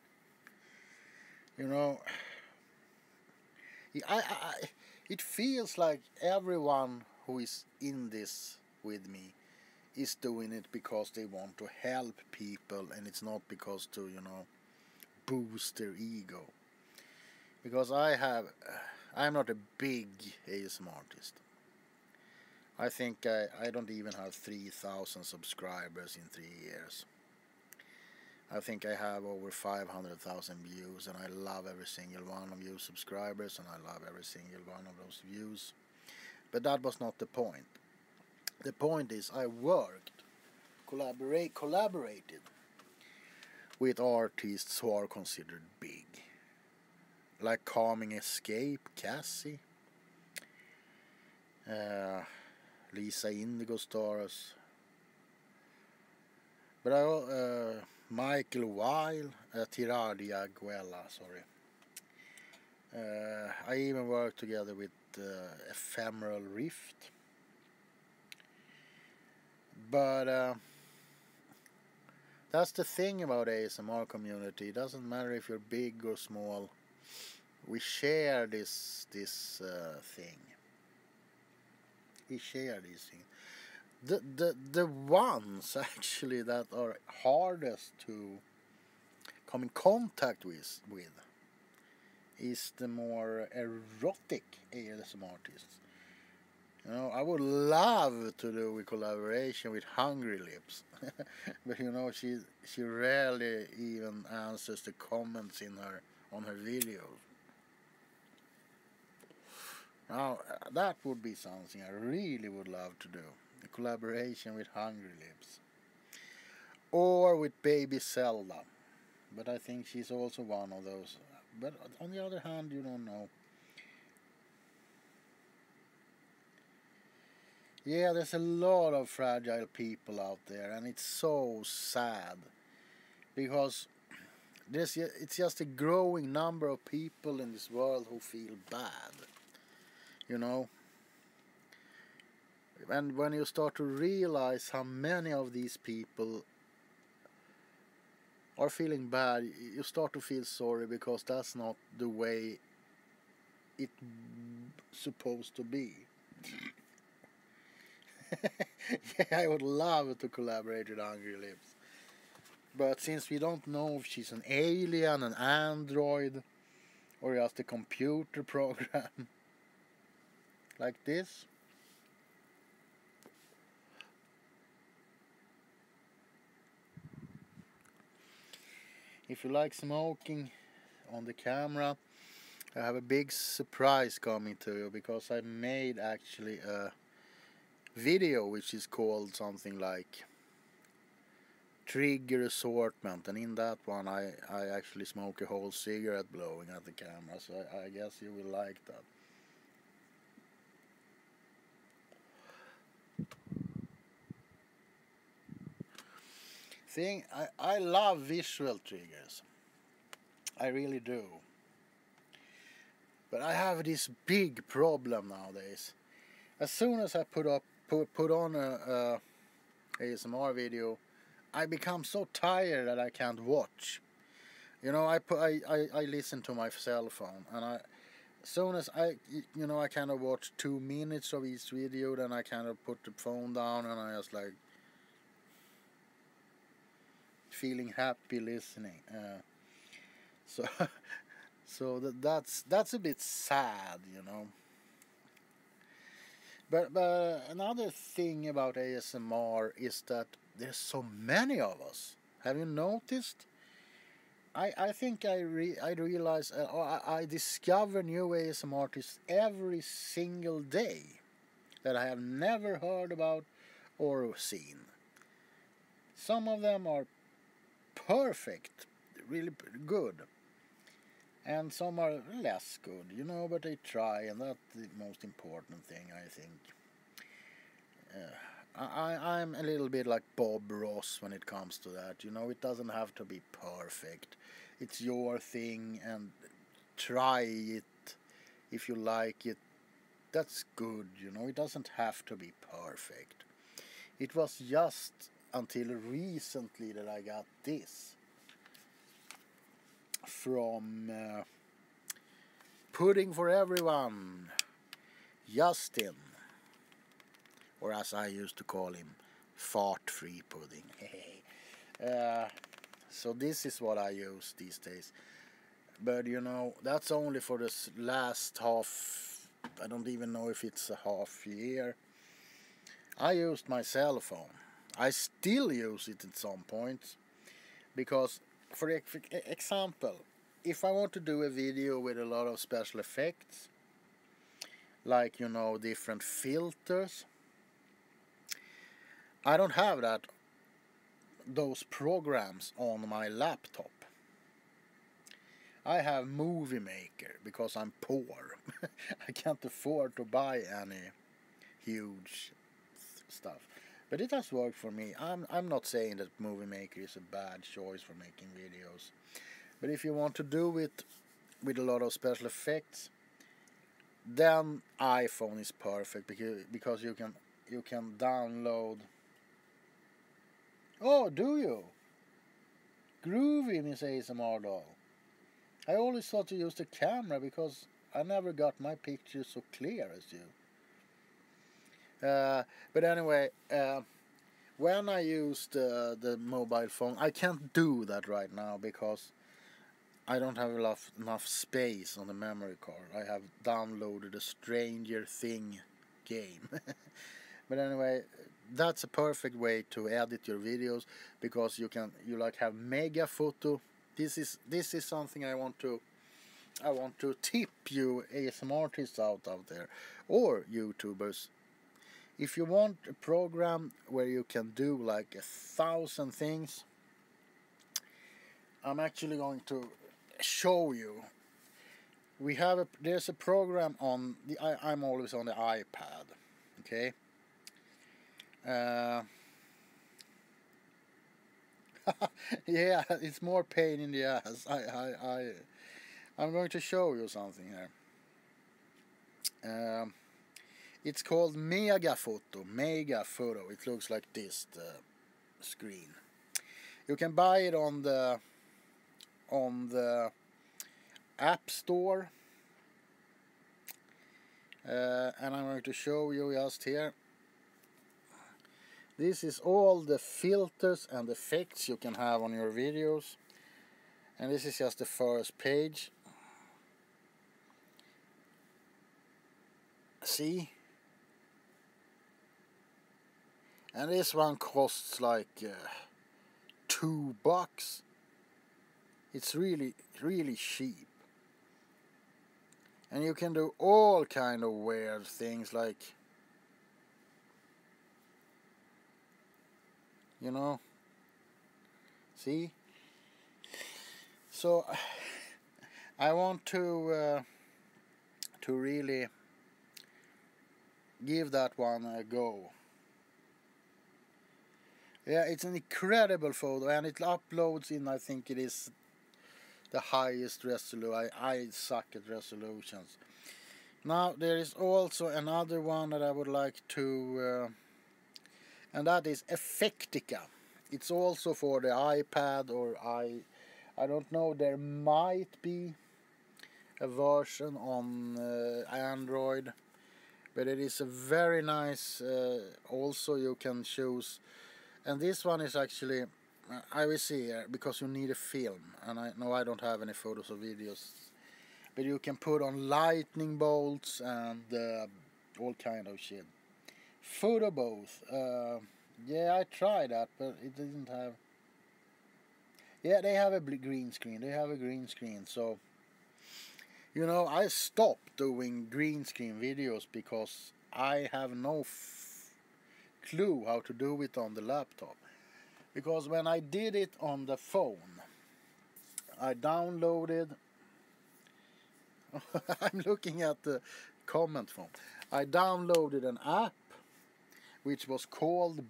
You know, it feels like everyone who is in this with me is doing it because they want to help people, and it's not because to, boost their ego. Because I'm not a big ASMR artist. I think I don't even have 3,000 subscribers in 3 years. I think I have over 500,000 views, and I love every single one of you subscribers, and I love every single one of those views. But that was not the point. The point is I worked, collaborated with artists who are considered big. Like Calming Escape, Cassie, Lisa Indigo Stars, but Michael Weil, Tiradia Guella, sorry. I even worked together with Ephemeral Rift. But that's the thing about ASMR community. It doesn't matter if you're big or small. We share this thing. We share this thing. The ones actually that are hardest to come in contact with is the more erotic ASMR artists. I would love to do a collaboration with Hungry Lips, but she rarely even answers the comments on her videos. Now that would be something I really would love to do. A collaboration with Hungry Lips. Or with Baby Zelda. But I think she's also one of those. But on the other hand, you don't know. Yeah, there's a lot of fragile people out there, and it's so sad. Because it's just a growing number of people in this world who feel bad. And when you start to realize how many of these people are feeling bad, you start to feel sorry, because that's not the way it's supposed to be. Yeah, I would love to collaborate with Hungry Lips. But since we don't know if she's an alien, an android, or just a computer program like this, if you like smoking on the camera, I have a big surprise coming to you, because I made actually a video which is called something like Trigger Assortment, and in that one I actually smoke a whole cigarette blowing at the camera, so I guess you will like that. I love visual triggers. I really do. But I have this big problem nowadays. As soon as I put on a ASMR video, I become so tired that I can't watch. I listen to my cell phone, and soon as I kind of watch 2 minutes of each video, then I kind of put the phone down and I just like feeling happy listening. So so that's a bit sad, you know. But another thing about ASMR is that there's so many of us. Have you noticed? I think I realize I discover new ASMR artists every single day that I have never heard about or seen. Some of them are perfect, really good, and some are less good, you know, but they try, and that's the most important thing, I think. I'm a little bit like Bob Ross when it comes to that, you know. It doesn't have to be perfect. It's your thing, and try it. If you like it, that's good, you know. It doesn't have to be perfect. It was just until recently that I got this from Pudding for Everyone, Justin, or as I used to call him, fart-free pudding. So this is what I use these days. But you know, that's only for this last half, I don't even know if it's a half year. I used my cell phone. I still use it at some points. Because, for example, if I want to do a video with a lot of special effects, like, you know, different filters, I don't have those programs on my laptop. I have Movie Maker because I'm poor. I can't afford to buy any huge stuff. But it has worked for me. I'm not saying that Movie Maker is a bad choice for making videos. But if you want to do it with a lot of special effects, then iPhone is perfect because you can download. Oh, do you? Groovy, Miss ASMR doll. I always thought you used the camera because I never got my pictures so clear as you. But anyway, when I used the mobile phone, I can't do that right now because I don't have enough space on the memory card. I have downloaded a Stranger Thing game. But anyway, that's a perfect way to edit your videos because you like have mega photo. This is something I want to tip you ASMR artists out there or YouTubers. If you want a program where you can do like 1,000 things, I'm actually going to show you. There's a program on I'm always on the iPad, okay. Yeah, it's more pain in the ass. I'm going to show you something here. It's called Mega Photo. It looks like this, the screen. You can buy it on the App Store. And I'm going to show you just here. This is all the filters and effects you can have on your videos. And this is just the first page. See? And this one costs like $2. It's really cheap. And you can do all kind of weird things like, you know. See? So I want to really give that one a go. Yeah, it's an incredible photo, and it uploads in, I think it is the highest resolution. I suck at resolutions. Now there is also another one that I would like to, and that is Effectica. It's also for the iPad, or I don't know. There might be a version on Android, but it is a very nice. Also, you can choose, and this one is actually. I will see here because you need a film, and I know I don't have any photos or videos, but you can put on lightning bolts and all kind of shit. Photo booth. Yeah, I tried that, but it didn't have. Yeah, they have a green screen. They have a green screen, so I stopped doing green screen videos because I have no clue how to do it on the laptop. Because when I did it on the phone, I downloaded. I'm looking at the comment form. I downloaded an app which was called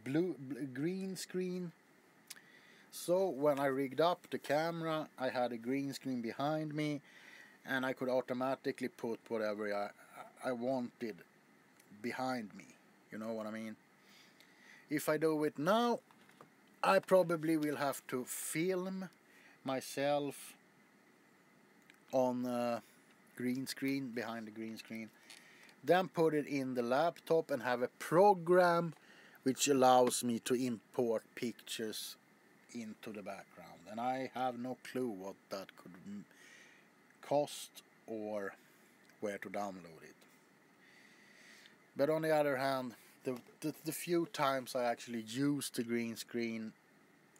Green Screen. So when I rigged up the camera, I had a green screen behind me, and I could automatically put whatever I wanted behind me. You know what I mean? If I do it now, I probably will have to film myself on green screen, behind the green screen, then put it in the laptop and have a program which allows me to import pictures into the background, and I have no clue what that could cost or where to download it. But on the other hand, the few times I actually used the green screen,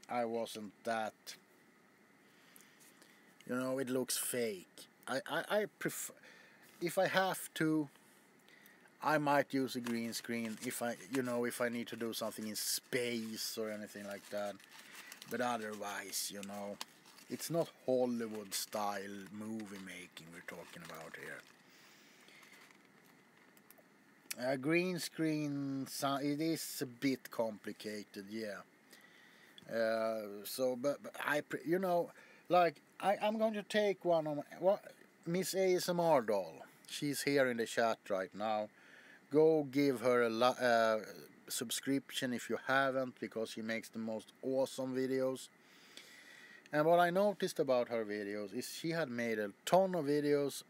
I wasn't that, it looks fake. I prefer, if I have to, I might use a green screen if I need to do something in space or anything like that. But otherwise, it's not Hollywood style movie making we're talking about here. Green screen, it is a bit complicated, yeah. But I'm going to take one of Miss ASMR doll. She's here in the chat right now. Go give her a subscription if you haven't, because she makes the most awesome videos. And what I noticed about her videos is she had made a ton of videos,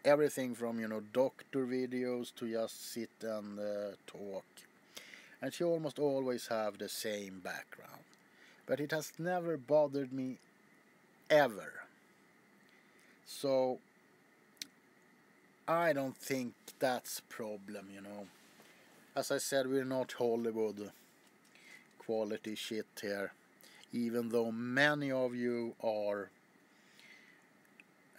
everything from doctor videos to just sit and talk, and she almost always have the same background. But it has never bothered me ever. So I don't think that's a problem, As I said, we're not Hollywood quality shit here, even though many of you are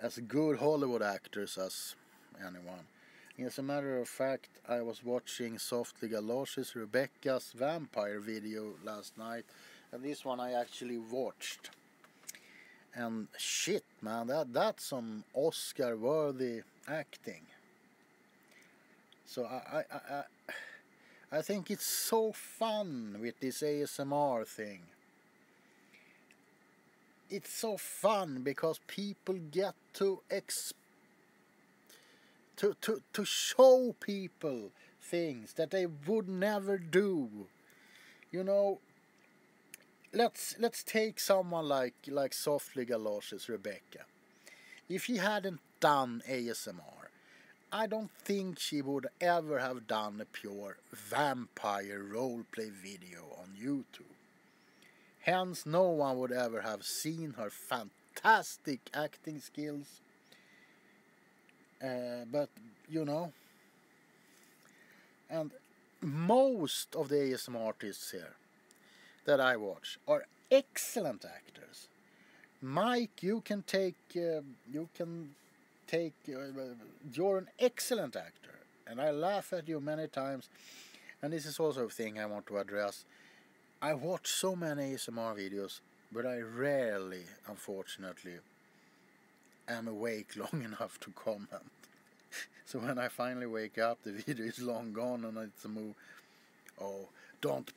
as good Hollywood actors as anyone. As a matter of fact, I was watching Softly Galoshes Rebecca's vampire video last night, and this one I actually watched. And shit, man, that's some Oscar-worthy acting. So I think it's so fun with this ASMR thing. It's so fun because people get to show people things that they would never do. Let's take someone like Softly Galoshes Rebecca. If she hadn't done ASMR, I don't think she would ever have done a pure vampire roleplay video on YouTube. Hence, no one would ever have seen her fantastic acting skills. But and most of the ASMR artists here that I watch are excellent actors. Mike, you're an excellent actor, and I laugh at you many times. And this is also a thing I want to address. I watch so many ASMR videos, but I rarely, unfortunately, am awake long enough to comment. So when I finally wake up, the video is long gone and it's a move. Oh, don't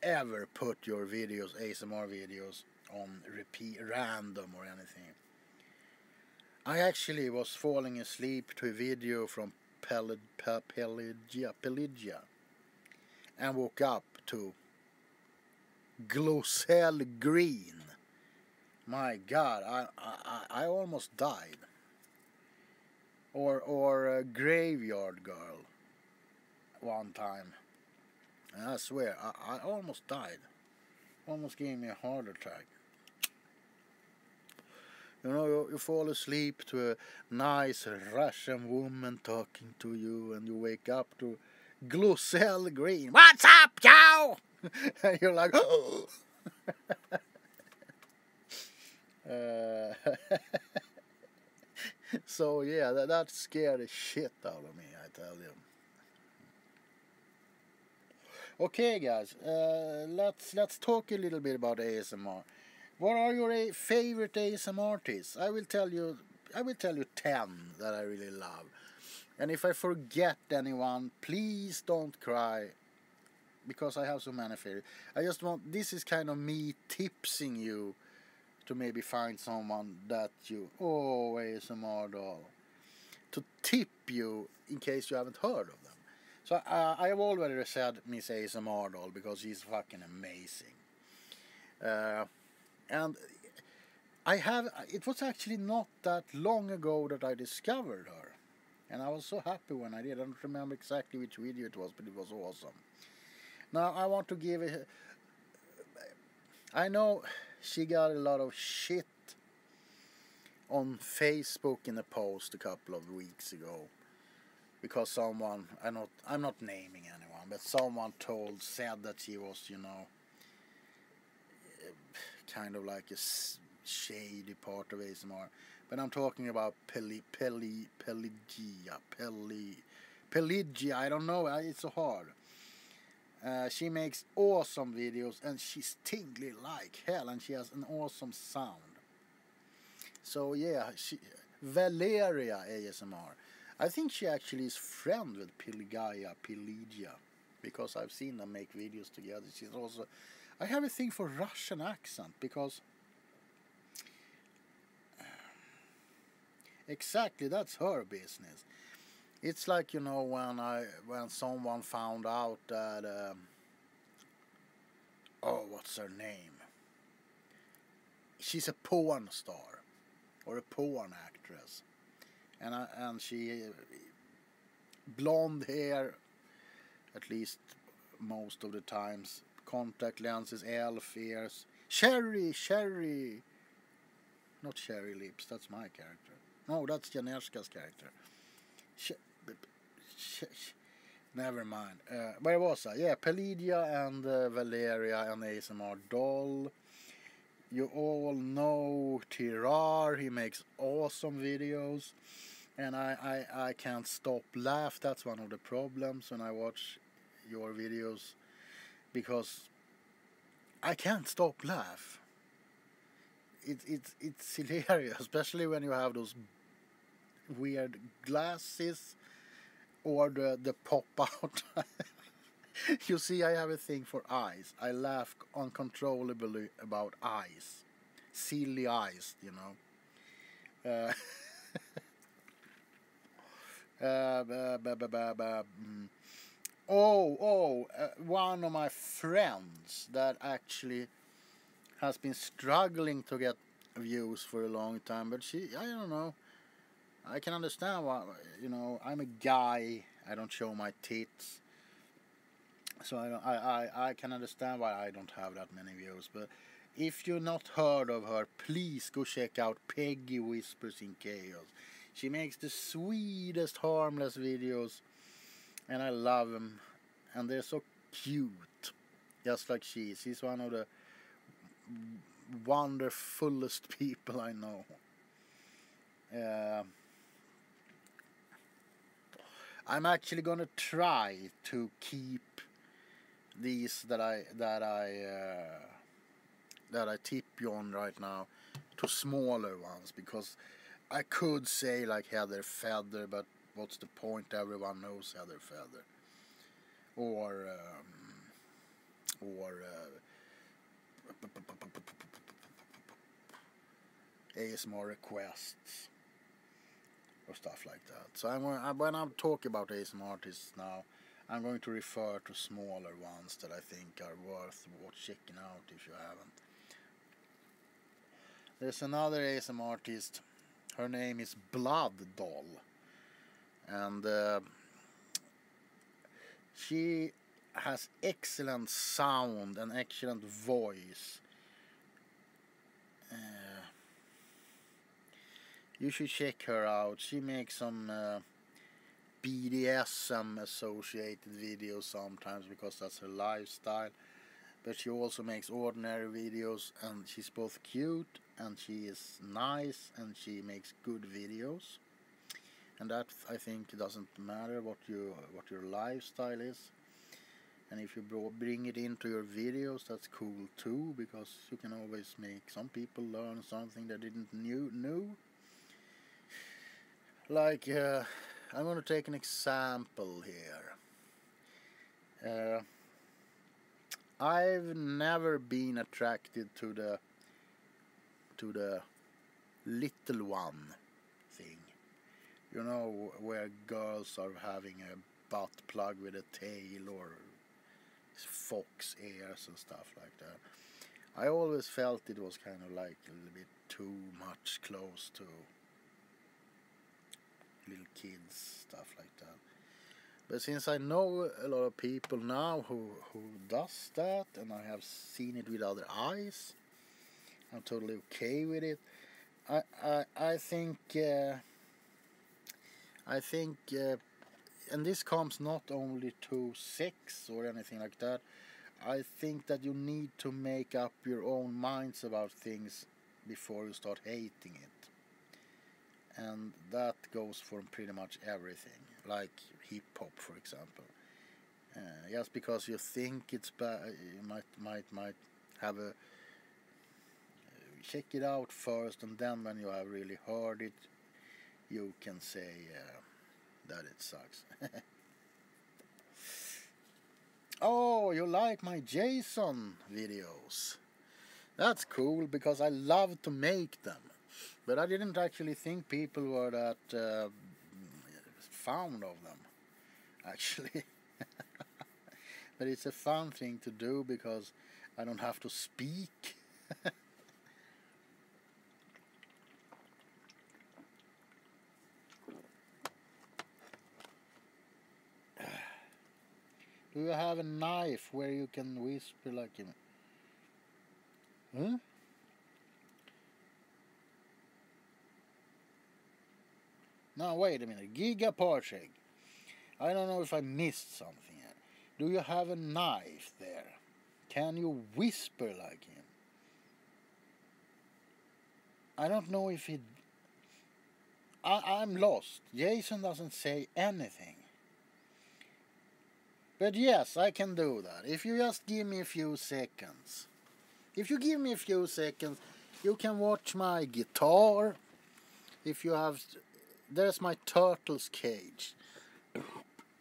ever put your videos, ASMR videos, on repeat, random or anything. I actually was falling asleep to a video from Pelagia, and woke up to Glossel Green. My God, I almost died. or a graveyard girl one time. And I swear, I almost died. Almost gave me a heart attack. You know, you fall asleep to a nice Russian woman talking to you, and you wake up to Glucell Green. What's up, yo? And you're like, oh. So yeah, that scared the shit out of me, I tell you. Okay, guys, let's talk a little bit about ASMR. What are your favorite ASMR artists? I will tell you 10 that I really love. And if I forget anyone, please don't cry, because I have so many favorites. This is kind of me tipsing you to maybe find someone that you, ASMR doll, to tip you in case you haven't heard of them. So I have already said Miss ASMR doll because she's fucking amazing. And it was actually not that long ago that I discovered her. And I was so happy when I did. I don't remember exactly which video it was, but it was awesome. Now I want to give it... I know she got a lot of shit on Facebook in a post a couple of weeks ago. Because someone, I'm not naming anyone, but someone said that she was, you know, kind of like a shady part of ASMR. But I'm talking about Pelagia, I don't know, it's so hard. She makes awesome videos, and she's tingly like hell, and she has an awesome sound. So yeah, Valeria ASMR. I think she actually is friend with Pelagia, because I've seen them make videos together. She's also... I have a thing for Russian accent, because... exactly, that's her business. It's like, you know, when someone found out that... what's her name? She's a porn star, or a porn actress. And she blonde hair, at least most of the times, contact lenses, elf ears, cherry, not cherry lips, that's my character. No, that's Janerska's character. Never mind. Where was I? Yeah, Pelagia and Valeria and ASMR doll. You all know Tirar, he makes awesome videos. And I can't stop laugh. That's one of the problems when I watch your videos, because I can't stop laugh. It's hilarious, especially when you have those weird glasses or the pop out. You see, I have a thing for eyes. I laugh uncontrollably about eyes, silly eyes, you know. One of my friends that actually has been struggling to get views for a long time, but I don't know, I can understand why, you know, I'm a guy, I don't show my tits, so I can understand why I don't have that many views. But if you've not heard of her, please go check out Peggy Whispers in Chaos. She makes the sweetest, harmless videos, and I love them. And they're so cute, just like she is. She's one of the wonderfulest people I know. I'm actually gonna try to keep these that I tip you on right now to smaller ones, because I could say like Heather Feather, but what's the point? Everyone knows Heather Feather. Or ASMR requests or stuff like that. So when I'm talking about ASMR artists now, I'm going to refer to smaller ones that I think are worth checking out if you haven't. There's another ASMR artist. Her name is Blood Doll. and she has excellent sound and excellent voice. You should check her out. She makes some BDSM associated videos sometimes because that's her lifestyle. But she also makes ordinary videos, and she's both cute and she is nice and she makes good videos. And that, I think, doesn't matter what your lifestyle is. And if you bring it into your videos, that's cool too, because you can always make some people learn something they didn't knew. Like, I'm going to take an example here. I've never been attracted to the little one thing. You know, where girls are having a butt plug with a tail or fox ears and stuff like that. I always felt it was kind of like a little bit too much close to little kids, stuff like that. But since I know a lot of people now who does that, and I have seen it with other eyes, I'm totally okay with it. I think and this comes not only to sex or anything like that. I think that you need to make up your own minds about things before you start hating it. And that goes for pretty much everything, like hip-hop, for example. Just because you think it's bad, you might have a check it out first, and then when you have really heard it, you can say that it sucks. Oh, you like my JSON videos? That's cool, because I love to make them. But I didn't actually think people were that fond of them, actually. But it's a fun thing to do because I don't have to speak. Do you have a knife where you can whisper like him? Huh? Now wait a minute. Giga Porcheg. I don't know if I missed something yet. Do you have a knife there? Can you whisper like him? I don't know if he... I'm lost. Jason doesn't say anything. But yes, I can do that. If you just give me a few seconds. If you give me a few seconds, you can watch my guitar. If you have... There's my turtle's cage.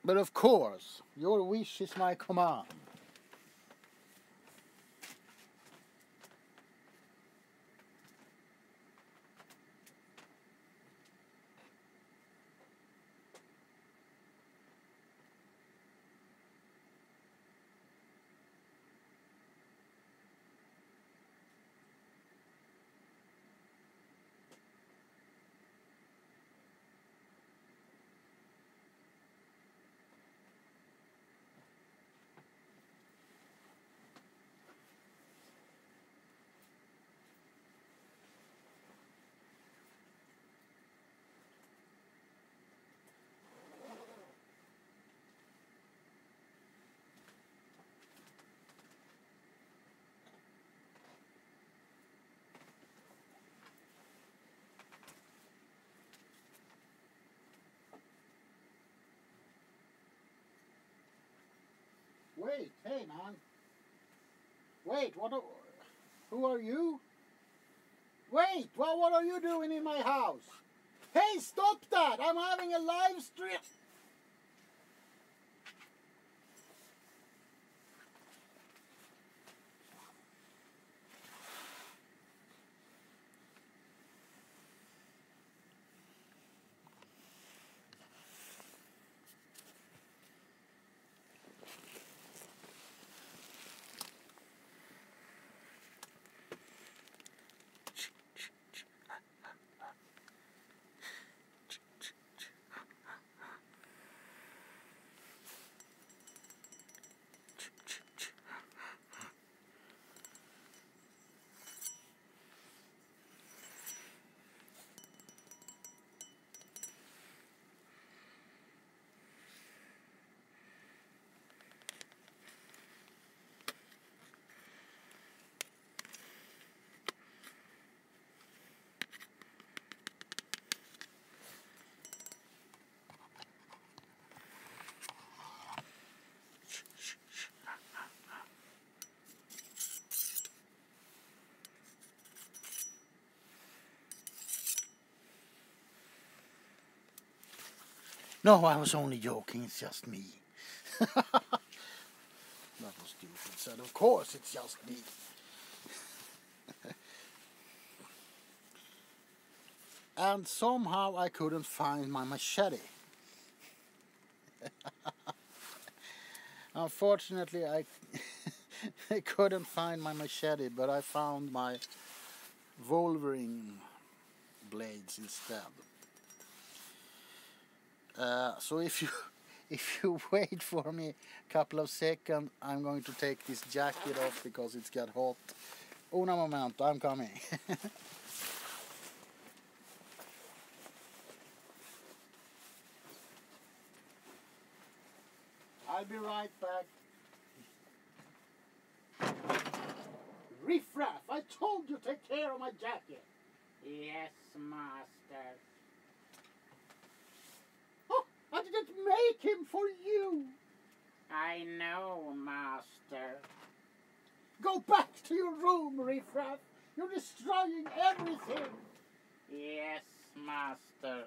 But of course, your wish is my command. Wait, hey man. Wait, who are you? Wait, what are you doing in my house? Hey, stop that! I'm having a live stream. No, I was only joking, it's just me. That was stupid said. Of course it's just me. And somehow I couldn't find my machete. Unfortunately, I couldn't find my machete, but I found my Wolverine blades instead. So if you wait for me a couple of seconds, I'm going to take this jacket off because it's got hot. Una momento, I'm coming. I'll be right back. Riffraff, I told you to take care of my jacket. Yes, master. Oh, I didn't make him for you. I know, master. Go back to your room, Riffraff. You're destroying everything. Yes, master.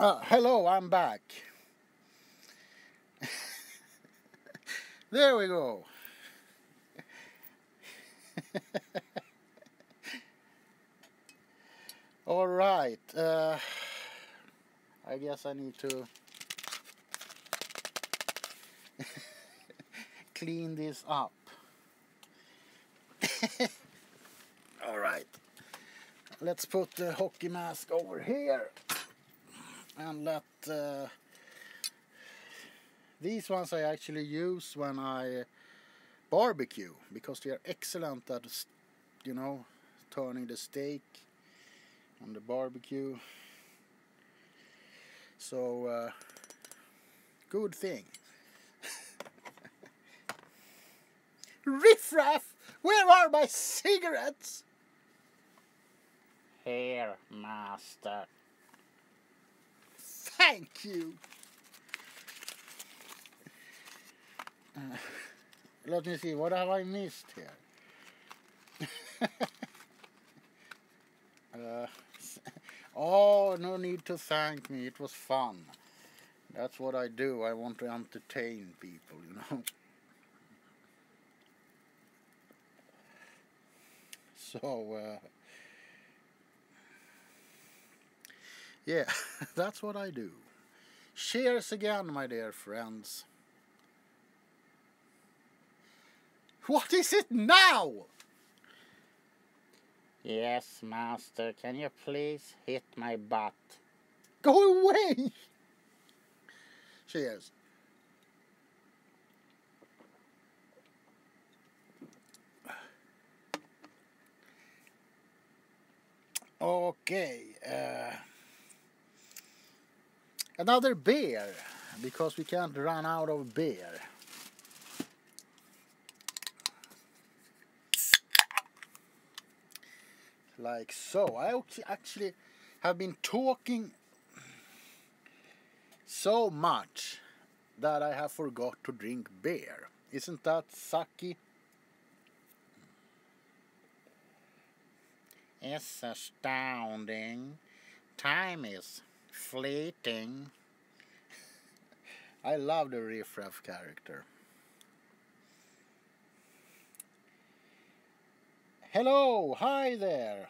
Hello, I'm back. There we go. All right. I guess I need to clean this up. All right. Let's put the hockey mask over here. And let these ones I actually use when I barbecue, because they are excellent at, you know, turning the steak on the barbecue. So good thing. Riffraff, where are my cigarettes? Here, master. Thank you. Let me see, what have I missed here? Oh, no need to thank me, it was fun. That's what I do, I want to entertain people, you know. So, yeah, that's what I do. Cheers again, my dear friends. What is it now? Yes, master. Can you please hit my butt? Go away! Cheers. Okay. Another beer, because we can't run out of beer. Like so. I actually have been talking so much that I have forgot to drink beer. Isn't that sucky? It's astounding. Time is fleeting. I love the Riffraff character. Hello, hi there.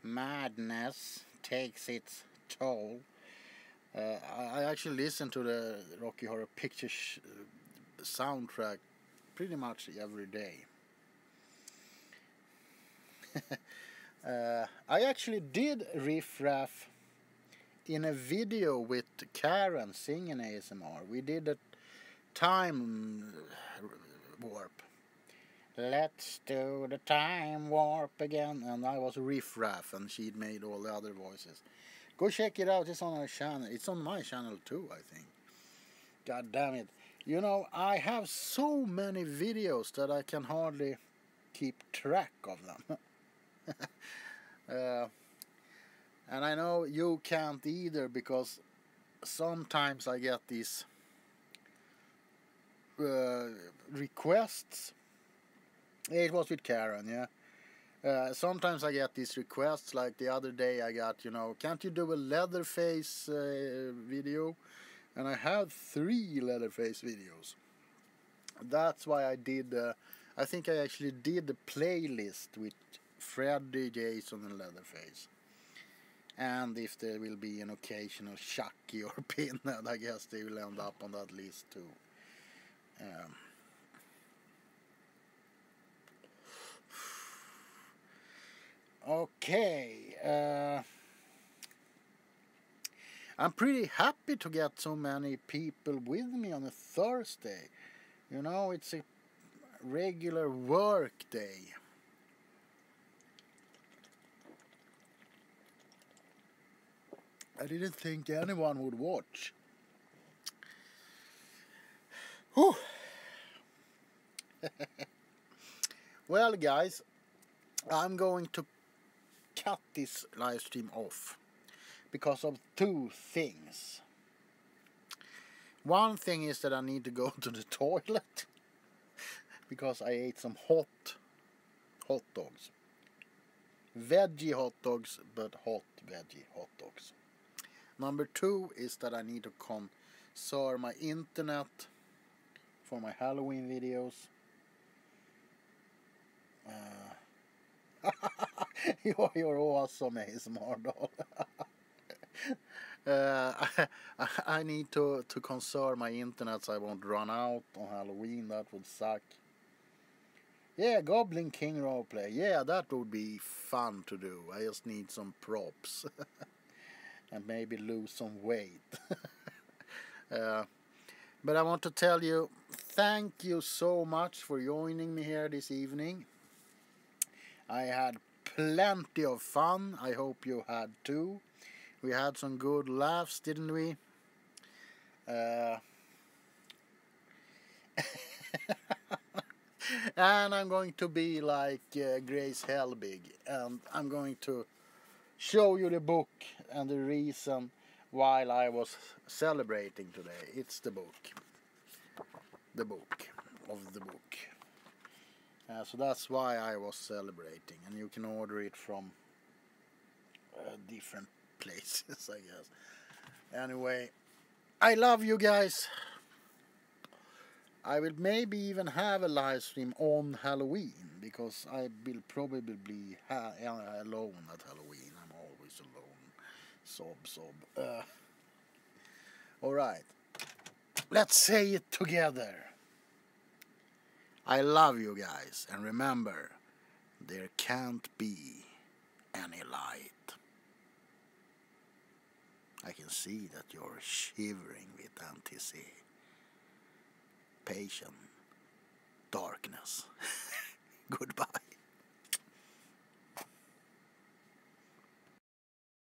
Madness takes its toll. I actually listen to the Rocky Horror Picture soundtrack pretty much every day. I actually did Riffraff in a video with Karen singing ASMR. We did a time warp. Let's do the time warp again. And I was Riffraff and she'd made all the other voices. Go check it out, it's on our channel. It's on my channel too, I think. God damn it. You know, I have so many videos that I can hardly keep track of them. And I know you can't either, because sometimes I get these requests It was with Karen, yeah. Sometimes I get these requests, like the other day I got, can't you do a Leatherface video? And I have 3 Leatherface videos. That's why I did, I think I actually did the playlist with Freddy, Jason and Leatherface. And if there will be an occasional Chucky or Pinhead, I guess they will end up on that list too. Okay. I'm pretty happy to get so many people with me on a Thursday. It's a regular work day. I didn't think anyone would watch. Whew. Well, guys, I'm going to cut this live stream off because of 2 things. One thing is that I need to go to the toilet because I ate some hot dogs. Veggie hot dogs, but hot veggie hot dogs. Number 2 is that I need to conserve my internet for my Halloween videos. You're awesome, ASMR doll. I need to conserve my internet so I won't run out on Halloween. That would suck. Yeah, Goblin King roleplay. Yeah, that would be fun to do. I just need some props. And maybe lose some weight. But I want to tell you, thank you so much for joining me here this evening. I had plenty of fun. I hope you had too. We had some good laughs, didn't we? And I'm going to be like Grace Helbig, and I'm going to show you the book and the reason why I was celebrating today. It's the book. The book of the book. So that's why I was celebrating, and you can order it from different places, I guess. Anyway, I love you guys. I will maybe even have a live stream on Halloween because I will probably be alone at Halloween. I'm always alone. Sob. Alright. Let's say it together. I love you guys. And remember, there can't be any light. I can see that you're shivering with anticipation. Darkness. Goodbye.